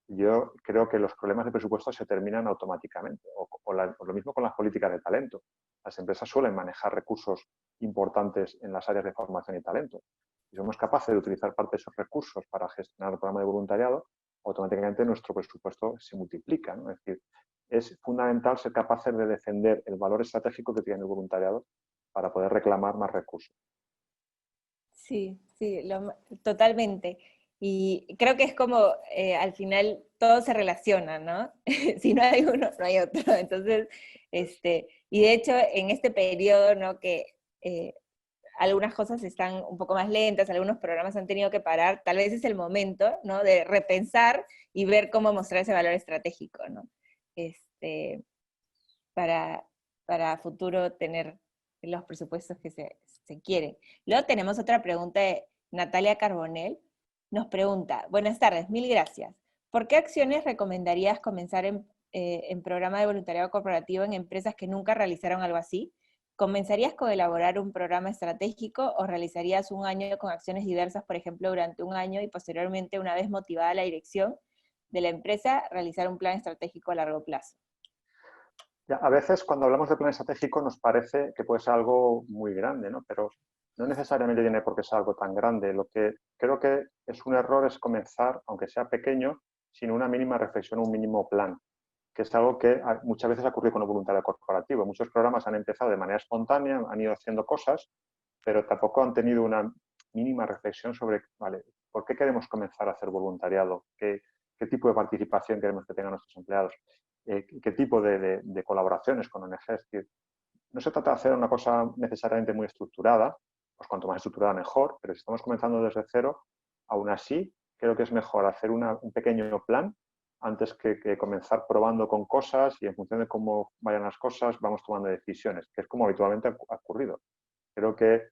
yo creo que los problemas de presupuesto se terminan automáticamente. O lo mismo con las políticas de talento. Las empresas suelen manejar recursos importantes en las áreas de formación y talento. Si somos capaces de utilizar parte de esos recursos para gestionar el programa de voluntariado, automáticamente nuestro presupuesto se multiplica, ¿no? Es decir, es fundamental ser capaces de defender el valor estratégico que tiene el voluntariado para poder reclamar más recursos. Sí, sí, totalmente. Y creo que es como, al final, todo se relaciona, ¿no? Si no hay uno, no hay otro. Entonces, y de hecho, en este periodo, ¿no? Que algunas cosas están un poco más lentas, algunos programas han tenido que parar, tal vez es el momento, ¿no? De repensar y ver cómo mostrar ese valor estratégico, ¿no? Para, para futuro tener los presupuestos que se quieren. Luego tenemos otra pregunta de Natalia Carbonell. Nos pregunta, buenas tardes, mil gracias. ¿Por qué acciones recomendarías comenzar en programa de voluntariado corporativo en empresas que nunca realizaron algo así? ¿Comenzarías con elaborar un programa estratégico o realizarías un año con acciones diversas, por ejemplo, durante un año y posteriormente, una vez motivada la dirección de la empresa, realizar un plan estratégico a largo plazo? Ya, a veces cuando hablamos de plan estratégico nos parece que puede ser algo muy grande, ¿no? Pero no necesariamente tiene por qué ser algo tan grande. Lo que creo que es un error es comenzar, aunque sea pequeño, sin una mínima reflexión, un mínimo plan, que es algo que muchas veces ha ocurrido con el voluntariado corporativo. Muchos programas han empezado de manera espontánea, han ido haciendo cosas, pero tampoco han tenido una mínima reflexión sobre, vale, ¿por qué queremos comenzar a hacer voluntariado? ¿Qué tipo de participación queremos que tengan nuestros empleados? ¿Qué tipo de colaboraciones con ONGs? Es decir, no se trata de hacer una cosa necesariamente muy estructurada, pues cuanto más estructurada mejor, pero si estamos comenzando desde cero, aún así creo que es mejor hacer un pequeño plan antes que comenzar probando con cosas y en función de cómo vayan las cosas vamos tomando decisiones, que es como habitualmente ha ocurrido. Creo que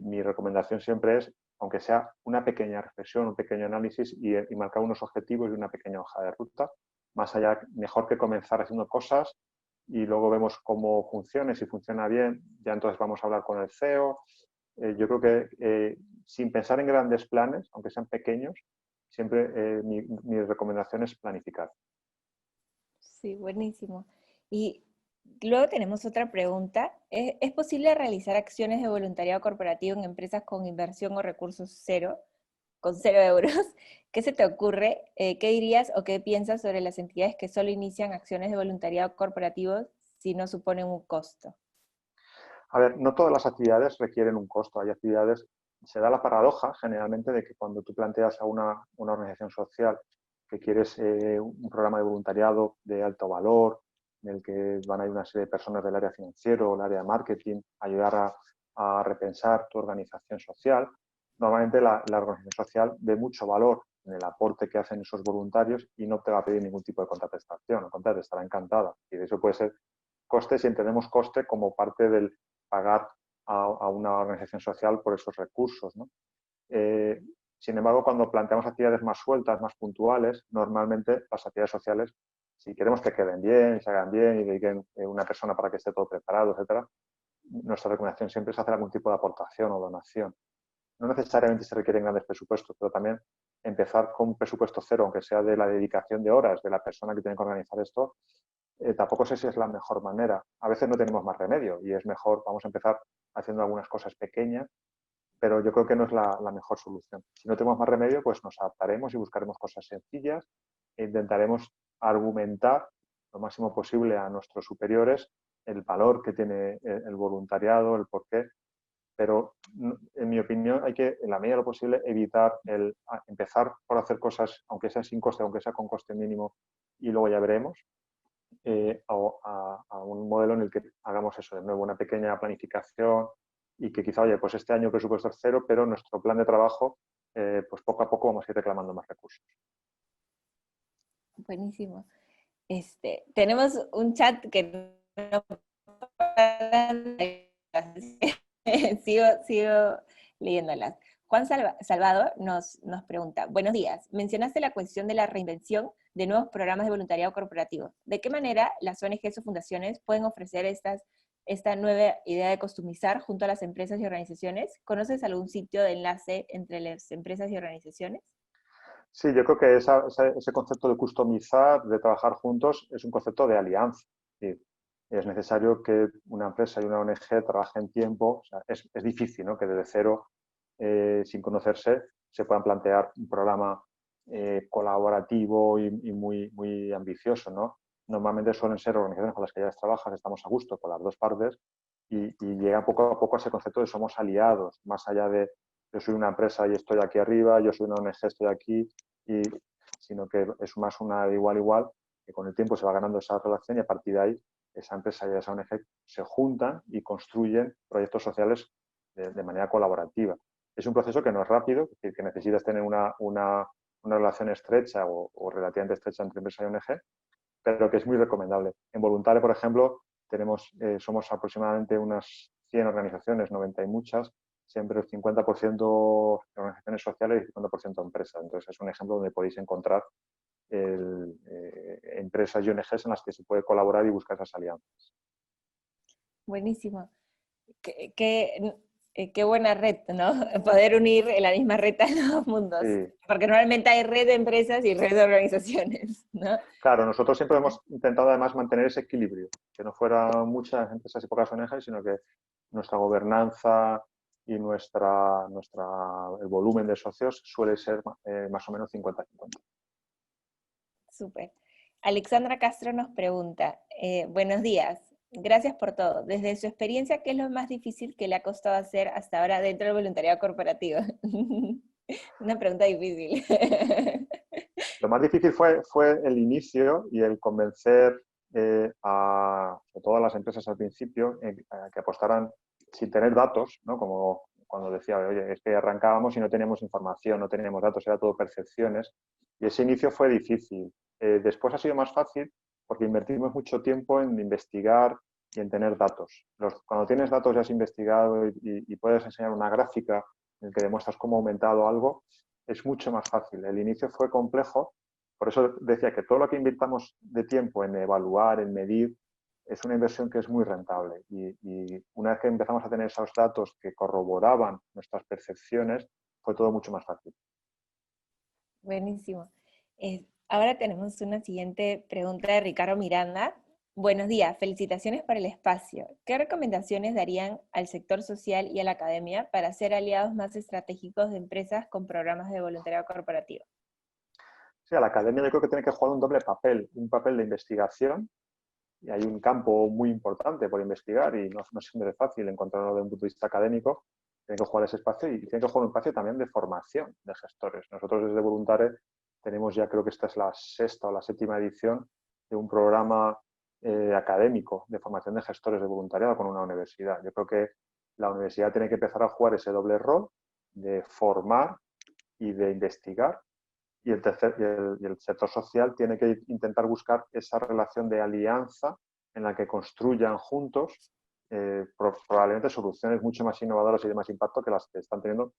mi recomendación siempre es, aunque sea una pequeña reflexión, un pequeño análisis y marcar unos objetivos y una pequeña hoja de ruta, más allá, mejor que comenzar haciendo cosas y luego vemos cómo funciona y si funciona bien, ya entonces vamos a hablar con el CEO. Yo creo que sin pensar en grandes planes, aunque sean pequeños, siempre mi recomendación es planificar. Sí, buenísimo. Y luego tenemos otra pregunta. ¿Es posible realizar acciones de voluntariado corporativo en empresas con inversión o recursos cero, con 0 euros? ¿Qué se te ocurre? ¿Qué dirías o qué piensas sobre las entidades que solo inician acciones de voluntariado corporativo si no suponen un costo? A ver, no todas las actividades requieren un costo. Hay actividades, se da la paradoja generalmente de que cuando tú planteas a una organización social que quieres un programa de voluntariado de alto valor, en el que van a ir una serie de personas del área financiero o el área de marketing a ayudar a repensar tu organización social, normalmente la organización social ve mucho valor en el aporte que hacen esos voluntarios y no te va a pedir ningún tipo de contraprestación, al contrario, estará encantada. Y de eso puede ser coste si entendemos coste como parte del pagar a una organización social por esos recursos, ¿no? Sin embargo, cuando planteamos actividades más sueltas, más puntuales, normalmente las actividades sociales, si queremos que queden bien, se hagan bien y dediquen una persona para que esté todo preparado, etcétera, nuestra recomendación siempre es hacer algún tipo de aportación o donación. No necesariamente se requieren grandes presupuestos, pero también empezar con un presupuesto cero, aunque sea de la dedicación de horas de la persona que tiene que organizar esto, tampoco sé si es la mejor manera. A veces no tenemos más remedio y es mejor, vamos a empezar haciendo algunas cosas pequeñas, pero yo creo que no es la mejor solución. Si no tenemos más remedio, pues nos adaptaremos y buscaremos cosas sencillas e intentaremos argumentar lo máximo posible a nuestros superiores el valor que tiene el voluntariado, el porqué, pero en mi opinión hay que, en la medida de lo posible, evitar empezar por hacer cosas, aunque sea sin coste, aunque sea con coste mínimo, y luego ya veremos, a un modelo en el que hagamos eso, de nuevo, una pequeña planificación y que quizá, oye, pues este año el presupuesto es cero, pero nuestro plan de trabajo, pues poco a poco vamos a ir reclamando más recursos. Buenísimo. Tenemos un chat que no paran de- sigo leyéndolas. Juan Salvador nos pregunta, buenos días, mencionaste la cuestión de la reinvención de nuevos programas de voluntariado corporativo. ¿De qué manera las ONGs o fundaciones pueden ofrecer esta nueva idea de customizar junto a las empresas y organizaciones? ¿Conoces algún sitio de enlace entre las empresas y organizaciones? Sí, yo creo que ese concepto de customizar, de trabajar juntos, es un concepto de alianza. Es necesario que una empresa y una ONG trabajen tiempo. O sea, es difícil, ¿no?, que desde cero, sin conocerse, se puedan plantear un programa colaborativo y muy ambicioso, ¿no? Normalmente suelen ser organizaciones con las que ya trabajas, estamos a gusto con las dos partes y llega poco a poco a ese concepto de somos aliados, más allá de yo soy una empresa y estoy aquí arriba, yo soy una ONG, estoy aquí, sino que es más una de igual a igual, que con el tiempo se va ganando esa relación y a partir de ahí esa empresa y esa ONG se juntan y construyen proyectos sociales de manera colaborativa. Es un proceso que no es rápido, es decir, que necesitas tener una relación estrecha o relativamente estrecha entre empresa y ONG, pero que es muy recomendable. En Voluntaria, por ejemplo, somos aproximadamente unas 100 organizaciones, 90 y muchas, siempre el 50% de organizaciones sociales y el 50% empresas. Entonces es un ejemplo donde podéis encontrar empresas y ONGs en las que se puede colaborar y buscar esas alianzas. Buenísimo. Qué buena red, ¿no? Poder unir en la misma red a los mundos. Sí. Porque normalmente hay red de empresas y red de organizaciones, ¿no? Claro, nosotros siempre hemos intentado además mantener ese equilibrio, que no fueran muchas empresas y pocas ONGs, sino que nuestra gobernanza y el volumen de socios suele ser más o menos 50-50. Súper. Alexandra Castro nos pregunta, buenos días, gracias por todo. Desde su experiencia, ¿qué es lo más difícil que le ha costado hacer hasta ahora dentro del voluntariado corporativo? Una pregunta difícil. Lo más difícil fue el inicio y el convencer a todas las empresas al principio a que apostaran sin tener datos, ¿no? Como cuando decía, oye, es que arrancábamos y no teníamos información, no teníamos datos, era todo percepciones. Y ese inicio fue difícil. Después ha sido más fácil porque invertimos mucho tiempo en investigar y en tener datos. Cuando tienes datos ya has investigado y puedes enseñar una gráfica en la que demuestras cómo ha aumentado algo, es mucho más fácil. El inicio fue complejo, por eso decía que todo lo que invirtamos de tiempo en evaluar, en medir, es una inversión que es muy rentable. Y una vez que empezamos a tener esos datos que corroboraban nuestras percepciones, fue todo mucho más fácil. Buenísimo. Ahora tenemos una siguiente pregunta de Ricardo Miranda. Buenos días, felicitaciones por el espacio. ¿Qué recomendaciones darían al sector social y a la academia para ser aliados más estratégicos de empresas con programas de voluntariado corporativo? Sí, a la academia yo creo que tiene que jugar un doble papel, un papel de investigación, y hay un campo muy importante por investigar y no siempre es fácil encontrarlo desde un punto de vista académico. Tiene que jugar ese espacio y tiene que jugar un espacio también de formación de gestores. Nosotros desde Voluntare tenemos ya, creo que esta es la 6ª o la 7ª edición de un programa académico de formación de gestores de voluntariado con una universidad. Yo creo que la universidad tiene que empezar a jugar ese doble rol de formar y de investigar, y el sector social tiene que intentar buscar esa relación de alianza en la que construyan juntos probablemente soluciones mucho más innovadoras y de más impacto que las que están teniendo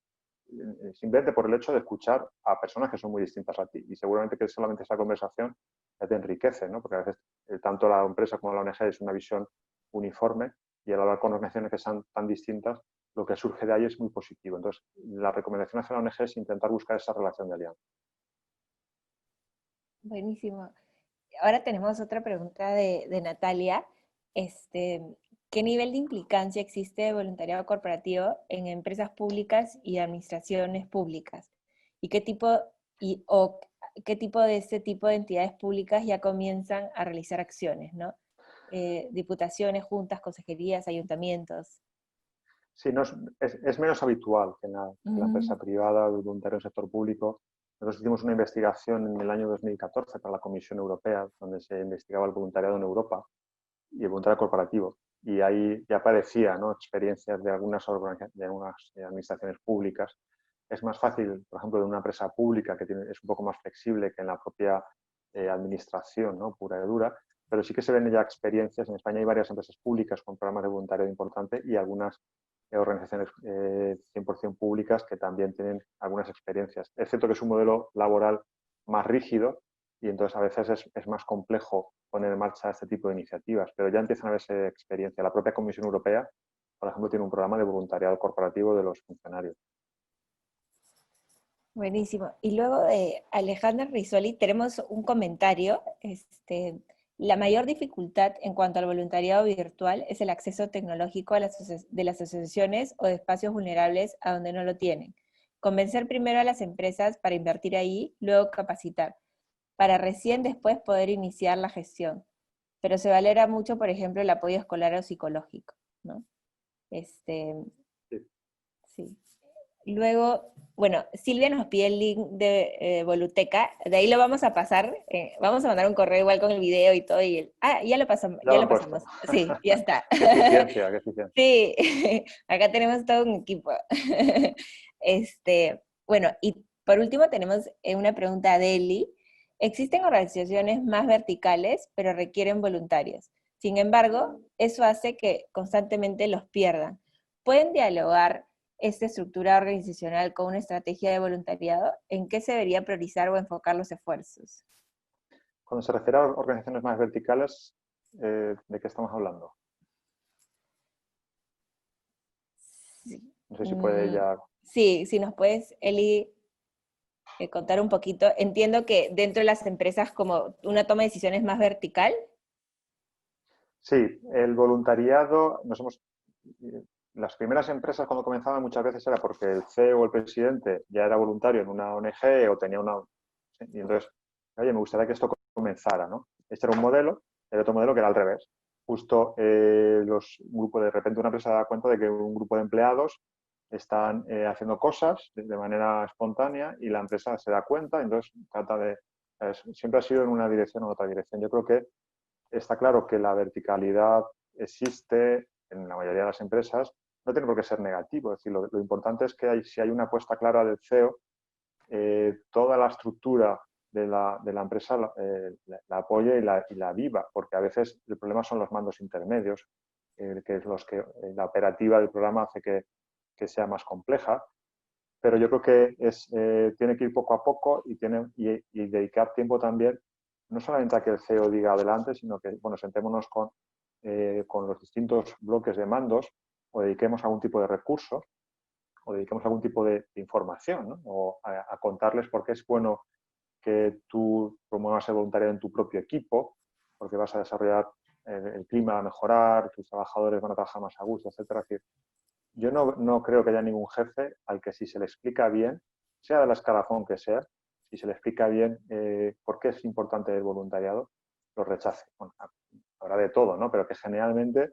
simplemente por el hecho de escuchar a personas que son muy distintas a ti. Y seguramente que solamente esa conversación ya te enriquece, ¿no? Porque a veces tanto la empresa como la ONG es una visión uniforme y al hablar con organizaciones que sean tan distintas, lo que surge de ahí es muy positivo. Entonces, la recomendación hacia la ONG es intentar buscar esa relación de alianza. Buenísimo. Ahora tenemos otra pregunta de Natalia. Este, ¿Qué nivel de implicancia existe de voluntariado corporativo en empresas públicas y administraciones públicas? ¿Y qué tipo de este tipo de entidades públicas ya comienzan a realizar acciones, ¿no? Diputaciones, juntas, consejerías, ayuntamientos. Sí, no es menos habitual que en la empresa privada, el voluntario en el sector público. Nosotros hicimos una investigación en el año 2014 para la Comisión Europea, donde se investigaba el voluntariado en Europa y el voluntariado corporativo. Y ahí ya aparecía, ¿no?, experiencias de algunas administraciones públicas. Es más fácil, por ejemplo, de una empresa pública que es un poco más flexible que en la propia administración, ¿no?, pura y dura, pero sí que se ven ya experiencias. En España hay varias empresas públicas con programas de voluntariado importante y algunas organizaciones 100% públicas que también tienen algunas experiencias. Es cierto que es un modelo laboral más rígido y entonces a veces es más complejo poner en marcha este tipo de iniciativas, pero ya empiezan a verse experiencia. La propia Comisión Europea, por ejemplo, tiene un programa de voluntariado corporativo de los funcionarios. Buenísimo. Y luego de Alejandra Rizzoli tenemos un comentario. La mayor dificultad en cuanto al voluntariado virtual es el acceso tecnológico de las asociaciones o de espacios vulnerables a donde no lo tienen. Convencer primero a las empresas para invertir ahí, luego capacitar, para recién después poder iniciar la gestión. Pero se valora mucho, por ejemplo, el apoyo escolar o psicológico, ¿no? Sí. Sí. Luego, bueno, Silvia nos pide el link de Voluteca, de ahí lo vamos a pasar, vamos a mandar un correo igual con el video y todo, ya lo pasamos, Ya ya lo lo han puesto. pasamos, sí, ya está. Qué eficiencia, qué eficiencia. Sí, acá tenemos todo un equipo. Bueno, y por último tenemos una pregunta de Eli. Existen organizaciones más verticales, pero requieren voluntarios. Sin embargo, eso hace que constantemente los pierdan. ¿Pueden dialogar esta estructura organizacional con una estrategia de voluntariado? ¿En qué se debería priorizar o enfocar los esfuerzos? Cuando se refiere a organizaciones más verticales, ¿de qué estamos hablando? Sí. No sé si puede ya... Sí, si nos puedes, Eli, contar un poquito. Entiendo que dentro de las empresas como una toma de decisiones más vertical. Sí, el voluntariado, las primeras empresas cuando comenzaban muchas veces era porque el CEO o el presidente ya era voluntario en una ONG o tenía una... Y entonces, oye, me gustaría que esto comenzara, ¿no? Este era un modelo, el otro modelo que era al revés. Justo los grupos, de repente una empresa da cuenta de que un grupo de empleados están haciendo cosas de manera espontánea y la empresa se da cuenta, entonces trata de... siempre ha sido en una dirección o en otra dirección. Yo creo que está claro que la verticalidad existe en la mayoría de las empresas, no tiene por qué ser negativo. Es decir, lo importante es que si hay una apuesta clara del CEO, toda la estructura de la empresa la apoye y la viva, porque a veces el problema son los mandos intermedios, que es los que la operativa del programa hace que sea más compleja. Pero yo creo que tiene que ir poco a poco y dedicar tiempo también, no solamente a que el CEO diga adelante, sino que, bueno, sentémonos con los distintos bloques de mandos o dediquemos algún tipo de recursos o dediquemos algún tipo de información, ¿no? O a contarles por qué es bueno que tú promuevas el voluntariado en tu propio equipo, porque vas a desarrollar el clima, a mejorar, tus trabajadores van a trabajar más a gusto, etcétera. Es decir, yo no creo que haya ningún jefe al que si se le explica bien, sea de la escalafón que sea, si se le explica bien por qué es importante el voluntariado, lo rechace. Bueno, habrá de todo, ¿no? Pero que generalmente,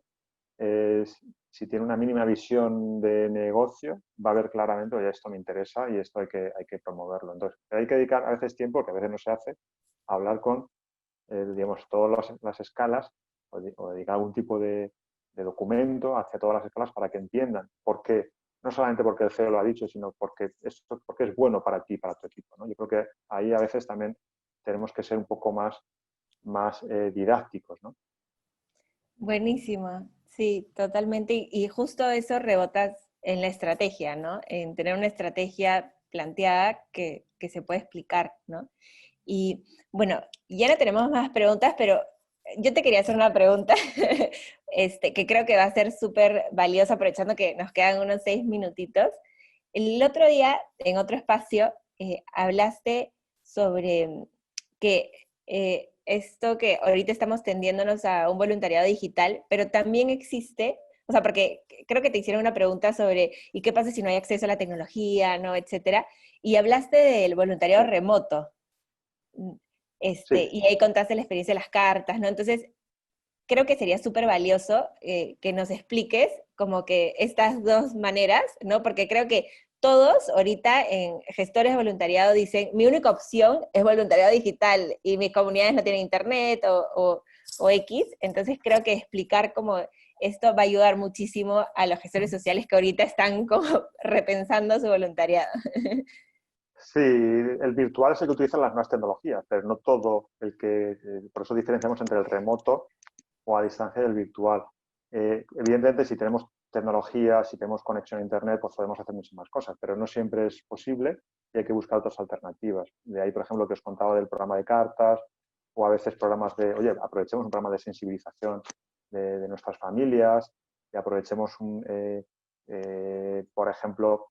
si tiene una mínima visión de negocio, va a ver claramente, oye, esto me interesa y esto hay que promoverlo. Entonces, hay que dedicar a veces tiempo, que a veces no se hace, a hablar con, digamos, todas las escalas o dedicar algún tipo de documento hacia todas las escalas para que entiendan por qué, no solamente porque el CEO lo ha dicho, sino porque es bueno para ti y para tu equipo, ¿no? Yo creo que ahí a veces también tenemos que ser un poco más didácticos, ¿no? Buenísimo, sí, totalmente. Y justo eso rebotas en la estrategia, ¿no? En tener una estrategia planteada que se puede explicar, ¿no? Y bueno, ya no tenemos más preguntas, pero yo te quería hacer una pregunta que creo que va a ser súper valiosa, aprovechando que nos quedan unos 6 minutitos. El otro día, en otro espacio, hablaste sobre que esto que ahorita estamos tendiéndonos a un voluntariado digital, pero también existe, o sea, porque creo que te hicieron una pregunta sobre, ¿y qué pasa si no hay acceso a la tecnología, no, etcétera? Y hablaste del voluntariado Sí, remoto. sí, Y ahí contaste la experiencia de las cartas, ¿no? Entonces, creo que sería súper valioso que nos expliques como que estas dos maneras, ¿no? Porque creo que todos ahorita en gestores de voluntariado dicen, mi única opción es voluntariado digital y mis comunidades no tienen internet o X, entonces creo que explicar cómo esto va a ayudar muchísimo a los gestores sociales que ahorita están como repensando su voluntariado. sí, el virtual es el que utiliza las nuevas tecnologías, pero no todo por eso diferenciamos entre el remoto o a distancia del virtual. Evidentemente, si tenemos tecnología, si tenemos conexión a Internet, pues podemos hacer muchas más cosas, pero no siempre es posible y hay que buscar otras alternativas. De ahí, por ejemplo, que os contaba del programa de cartas o a veces programas de, oye, aprovechemos un programa de sensibilización de nuestras familias y aprovechemos, por ejemplo,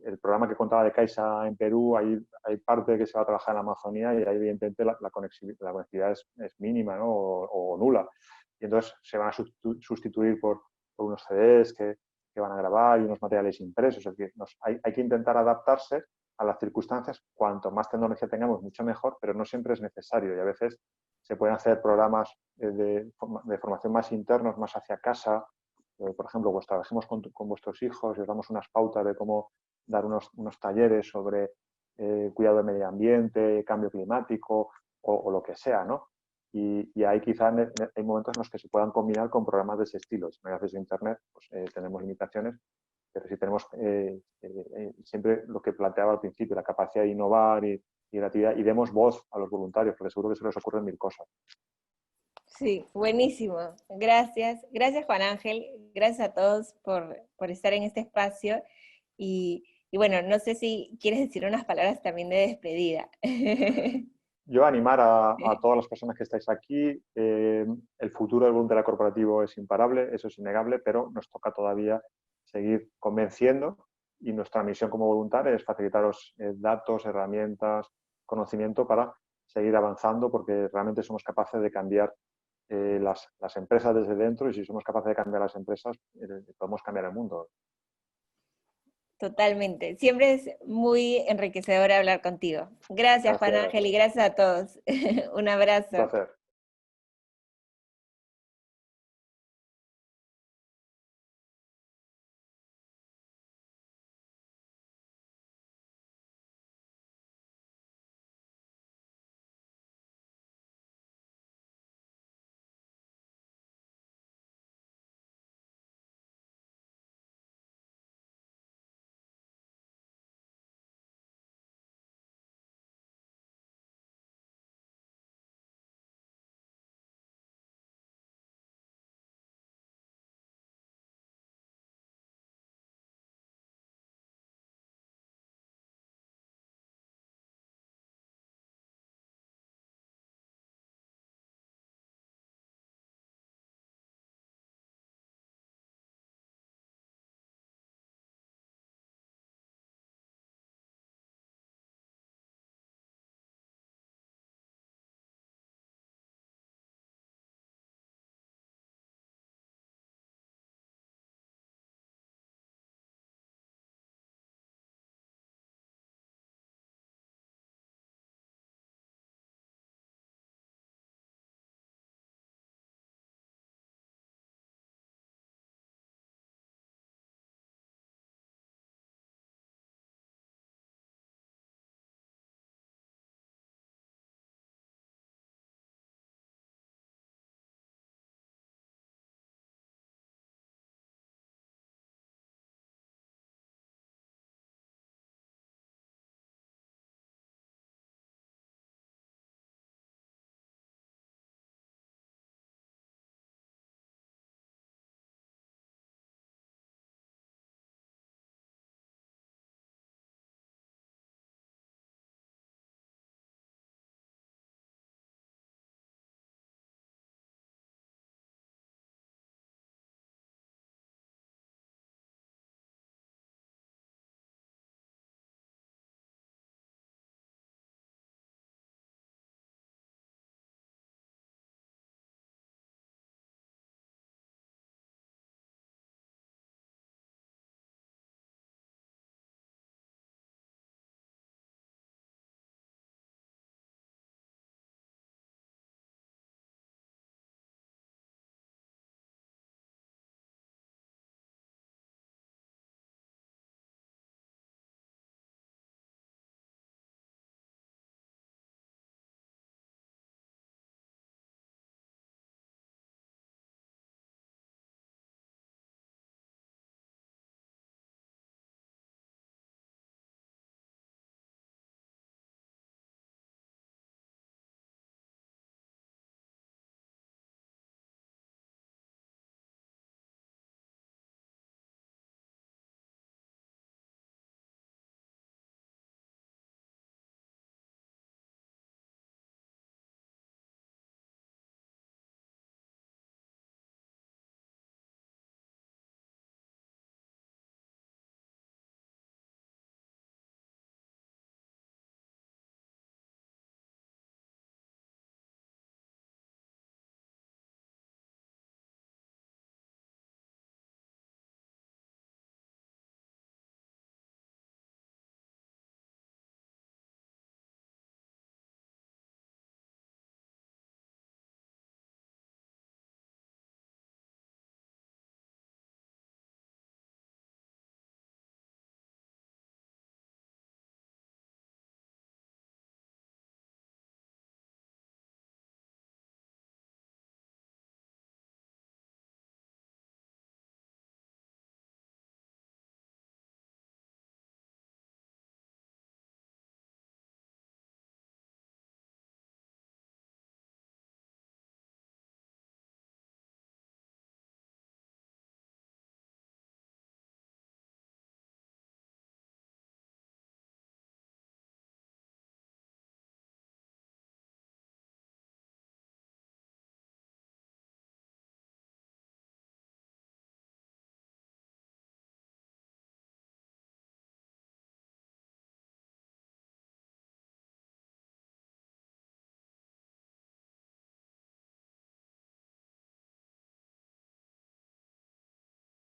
el programa que contaba de Caixa en Perú, hay parte que se va a trabajar en la Amazonía y ahí evidentemente la conectividad es mínima, ¿no? O nula. Y entonces se van a sustituir por unos CDs que van a grabar y unos materiales impresos. Es decir, hay que intentar adaptarse a las circunstancias. Cuanto más tecnología tengamos, mucho mejor, pero no siempre es necesario. Y a veces se pueden hacer programas de formación más internos, más hacia casa. Por ejemplo, pues trabajemos con vuestros hijos y os damos unas pautas de cómo dar unos talleres sobre cuidado del medio ambiente, cambio climático o lo que sea, ¿no? Y ahí quizá hay momentos en los que se puedan combinar con programas de ese estilo. Si no hay acceso a Internet, pues tenemos limitaciones, pero si tenemos siempre lo que planteaba al principio, la capacidad de innovar y creatividad, y demos voz a los voluntarios, porque seguro que se les ocurren mil cosas. Sí, buenísimo. Gracias. Gracias, Juan Ángel. Gracias a todos por estar en este espacio. Y bueno, no sé si quieres decir unas palabras también de despedida. Yo animar a todas las personas que estáis aquí. El futuro del voluntariado corporativo es imparable, eso es innegable, pero nos toca todavía seguir convenciendo y nuestra misión como voluntarios es facilitaros datos, herramientas, conocimiento para seguir avanzando porque realmente somos capaces de cambiar las empresas desde dentro y si somos capaces de cambiar las empresas podemos cambiar el mundo. Totalmente. Siempre es muy enriquecedor hablar contigo. Gracias, Juan Gracias, Ángel, y gracias a todos. Un un abrazo. placer.